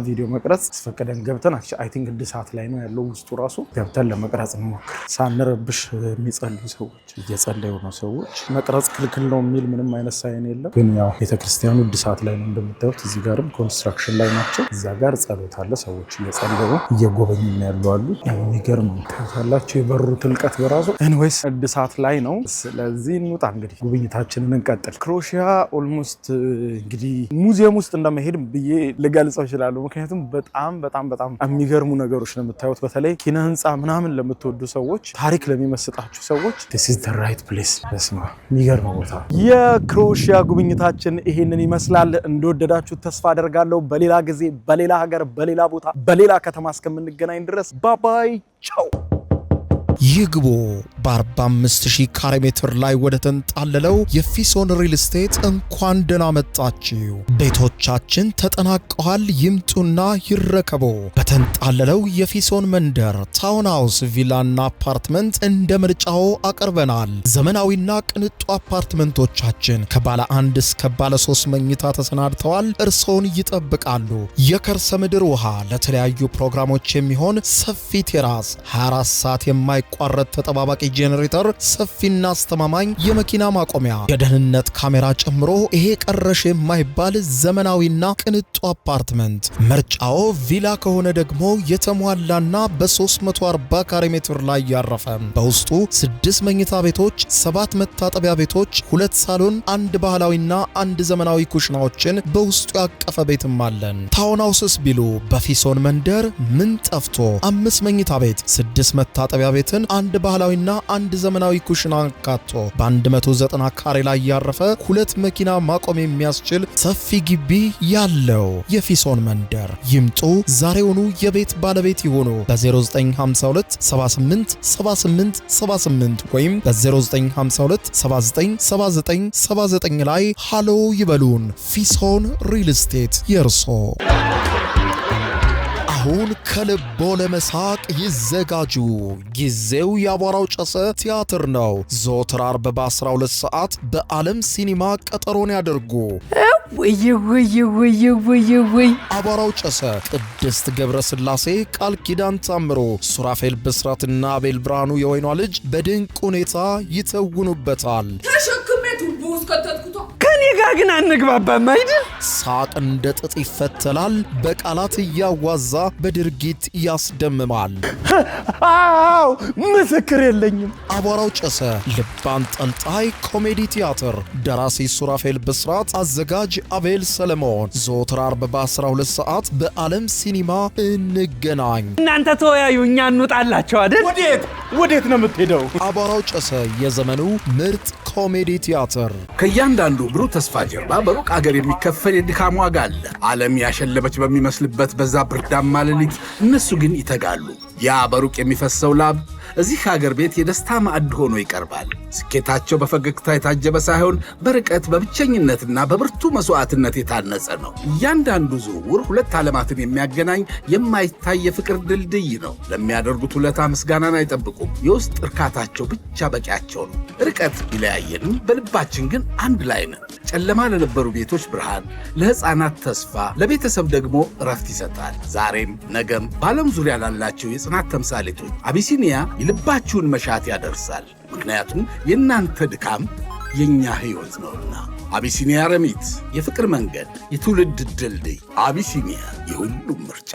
ቪዲዮ መቅረጽ አስፈቀደን ገብተን አይ ቲንክ እድሳት ላይ ነው ያለው። ውስጡ ራሱ ገብተን ለመቅረጽ እንሞክር። ሳንረብሽ የሚጸልዩ ሰዎች እየጸለዩ ነው። ሰዎች መቅረጽ ክልክል ነው የሚል ምንም አይነት ሳይን የለም። ግን ያው ቤተክርስቲያኑ እድሳት ላይ ነው እንደምታዩት። እዚህ ጋርም ኮንስትራክሽን ላይ ናቸው። እዛ ጋር ጸሎት አለ። ሰዎች እየጸለዩ እየጎበኙ ያሉ አሉ። የሚገርም ታላችሁ የበሩ ትልቀት በራሱ ኤኒዌይስ እድሳት ላይ ነው። ስለዚህ እንውጣ እንግዲህ ጉብኝታችንን እንቀጥል። ክሮኤሺያ ኦልሞስት እንግዲህ ሙዚየም ውስጥ እንደመሄድ ብዬ ልገልጸው እችላለሁ። ምክንያቱም በጣም የሚገርሙ ነገሮች ነው የምታዩት። በተለይ ኪነ ህንፃ ምናምን ለምትወዱ ሰዎች፣ ታሪክ ለሚመስጣችሁ ሰዎች this is the right place። በስማ የሚገርም ቦታ። የክሮኤሺያ ጉብኝታችን ይሄንን ይመስላል። እንደወደዳችሁ ተስፋ አደርጋለሁ። በሌላ ጊዜ በሌላ ሀገር በሌላ ቦታ በሌላ ከተማ እስከምንገናኝ ድረስ ባባይ ቻው። ይግቡ በ45000 ካሬ ሜትር ላይ ወደ ተንጣለለው የፊሶን ሪል ስቴት እንኳን ደህና መጣችሁ። ቤቶቻችን ተጠናቀዋል። ይምጡና ይረከቡ። በተንጣለለው የፊሶን መንደር ታውን ሃውስ፣ ቪላና አፓርትመንት እንደ ምርጫው አቅርበናል። ዘመናዊና ቅንጡ አፓርትመንቶቻችን ከባለ 1 እስከ ባለ 3 መኝታ ተሰናድተዋል። እርሶን ይጠብቃሉ። የከርሰ ምድር ውሃ፣ ለተለያዩ ፕሮግራሞች የሚሆን ሰፊ ቴራስ፣ 24 ሰዓት የማይቋረጥ ተጠባባቂ ጄኔሬተር፣ ሰፊና አስተማማኝ የመኪና ማቆሚያ፣ የደህንነት ካሜራ ጨምሮ ይሄ ቀረሽ የማይባል ዘመናዊና ቅንጡ አፓርትመንት። ምርጫው ቪላ ከሆነ ደግሞ የተሟላና በ340 ካሬ ሜትር ላይ ያረፈ በውስጡ 6 መኝታ ቤቶች፣ 7 መታጠቢያ ቤቶች፣ 2 ሳሎን፣ 1 ባህላዊና 1 ዘመናዊ ኩሽናዎችን በውስጡ ያቀፈ ቤትም አለን። ታውን ሃውስስ ቢሉ በፊሶን መንደር ምን ጠፍቶ 5 መኝታ ቤት፣ 6 መታጠቢያ ቤትን፣ 1 ባህላዊና 1 ዘመናዊ ኩሽና አካቶ በ190 ካሬ ላይ ያረፈ 2 መኪና ማቆም የሚያስችል ሰፊ ግቢ ያለው የፊሶን መንደር። ይምጡ፣ ዛሬውኑ የቤት ባለቤት ይሆኑ። በ0952 78 78 78 ወይም በ0952 79 79 79 ላይ ሃሎ ይበሉን። ፊሶን ሪል ስቴት የርሶ። አሁን ከልቦ ለመሳቅ ይዘጋጁ። ጊዜው የአቧራው ጨሰ ቲያትር ነው። ዘወትር ዓርብ በ12 ሰዓት በዓለም ሲኒማ ቀጠሮን ያደርጉ። ወይ አቧራው ጨሰ፣ ቅድስት ገብረ ሥላሴ፣ ቃል ኪዳን ታምሮ፣ ሱራፌል ብስራትና አቤል ብርሃኑ የወይኗ ልጅ በድንቅ ሁኔታ ይተውኑበታል። ከኔ ጋር ግን አንግባባም አይደል? ሳቅ እንደ ጥጥ ይፈተላል። በቃላት እያዋዛ በድርጊት ያስደምማል። አው ምስክር የለኝም። አቧራው ጨሰ ልብ አንጠልጣይ ኮሜዲ ቲያትር። ደራሲ ሱራፌል ብስራት፣ አዘጋጅ አቤል ሰለሞን። ዘወትር ዓርብ በ12 ሰዓት በዓለም ሲኒማ እንገናኝ። እናንተ ተወያዩ፣ እኛ እንውጣላቸው አይደል? ወዴት ነው የምትሄደው? አቧራው ጨሰ የዘመኑ ምርጥ ኮሜዲ ቲያትር። ከእያንዳንዱ ብሩህ ተስፋ ጀርባ በሩቅ አገር የሚከፈል የድካም ዋጋ አለ። ዓለም ያሸለበች በሚመስልበት በዛ ብርዳማ ሌሊት እነሱ ግን ይተጋሉ። ያ በሩቅ የሚፈሰው ላብ እዚህ ሀገር ቤት የደስታ ማዕድ ሆኖ ይቀርባል። ስኬታቸው በፈገግታ የታጀበ ሳይሆን በርቀት በብቸኝነትና በብርቱ መስዋዕትነት የታነጸ ነው። እያንዳንዱ ዝውውር 2 ዓለማትን የሚያገናኝ የማይታይ የፍቅር ድልድይ ነው። ለሚያደርጉት ውለታ ምስጋናን አይጠብቁም። የውስጥ እርካታቸው ብቻ በቂያቸው ነው። ርቀት ቢለያየንም በልባችን ግን አንድ ላይ ነን። ጨለማ ለነበሩ ቤቶች ብርሃን፣ ለሕፃናት ተስፋ፣ ለቤተሰብ ደግሞ እረፍት ይሰጣል። ዛሬም ነገም በዓለም ዙሪያ ላላቸው የጽናት ተምሳሌቶች አቢሲኒያ የልባችሁን መሻት ያደርሳል። ምክንያቱም የእናንተ ድካም የእኛ ሕይወት ነውና። አቢሲኒያ ረሚት፣ የፍቅር መንገድ፣ የትውልድ ድልድይ። አቢሲኒያ የሁሉም ምርጫ።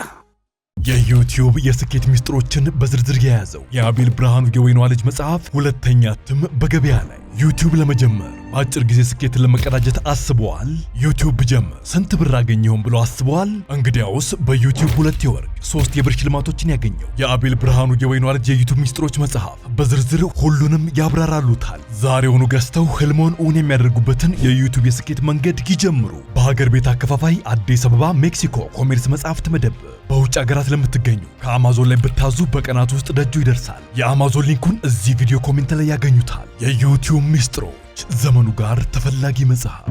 የዩቲዩብ የስኬት ሚስጥሮችን በዝርዝር የያዘው የአቤል ብርሃኑ የወይኗ ልጅ መጽሐፍ 2ኛ እትም በገበያ ላይ። ዩቲዩብ ለመጀመር በአጭር ጊዜ ስኬትን ለመቀዳጀት አስበዋል? ዩቲዩብ ብጀምር ስንት ብር አገኘሁም ብሎ አስበዋል? እንግዲያውስ በዩቲዩብ 2 የወርቅ 3 የብር ሽልማቶችን ያገኘው የአቤል ብርሃኑ የወይኗ ልጅ የዩቲዩብ ሚስጥሮች መጽሐፍ በዝርዝር ሁሉንም ያብራራሉታል። ዛሬውኑ ገዝተው ህልሞን እውን የሚያደርጉበትን የዩቲዩብ የስኬት መንገድ ይጀምሩ። በሀገር ቤት አከፋፋይ አዲስ አበባ ሜክሲኮ ኮሜርስ መጽሐፍት መደብር። በውጭ ሀገራት ለምትገኙ ከአማዞን ላይ ብታዙ በቀናት ውስጥ ደጁ ይደርሳል። የአማዞን ሊንኩን እዚህ ቪዲዮ ኮሜንት ላይ ያገኙታል። የዩቲዩብ ሚስጥሮች፣ ዘመኑ ጋር ተፈላጊ መጽሐፍ።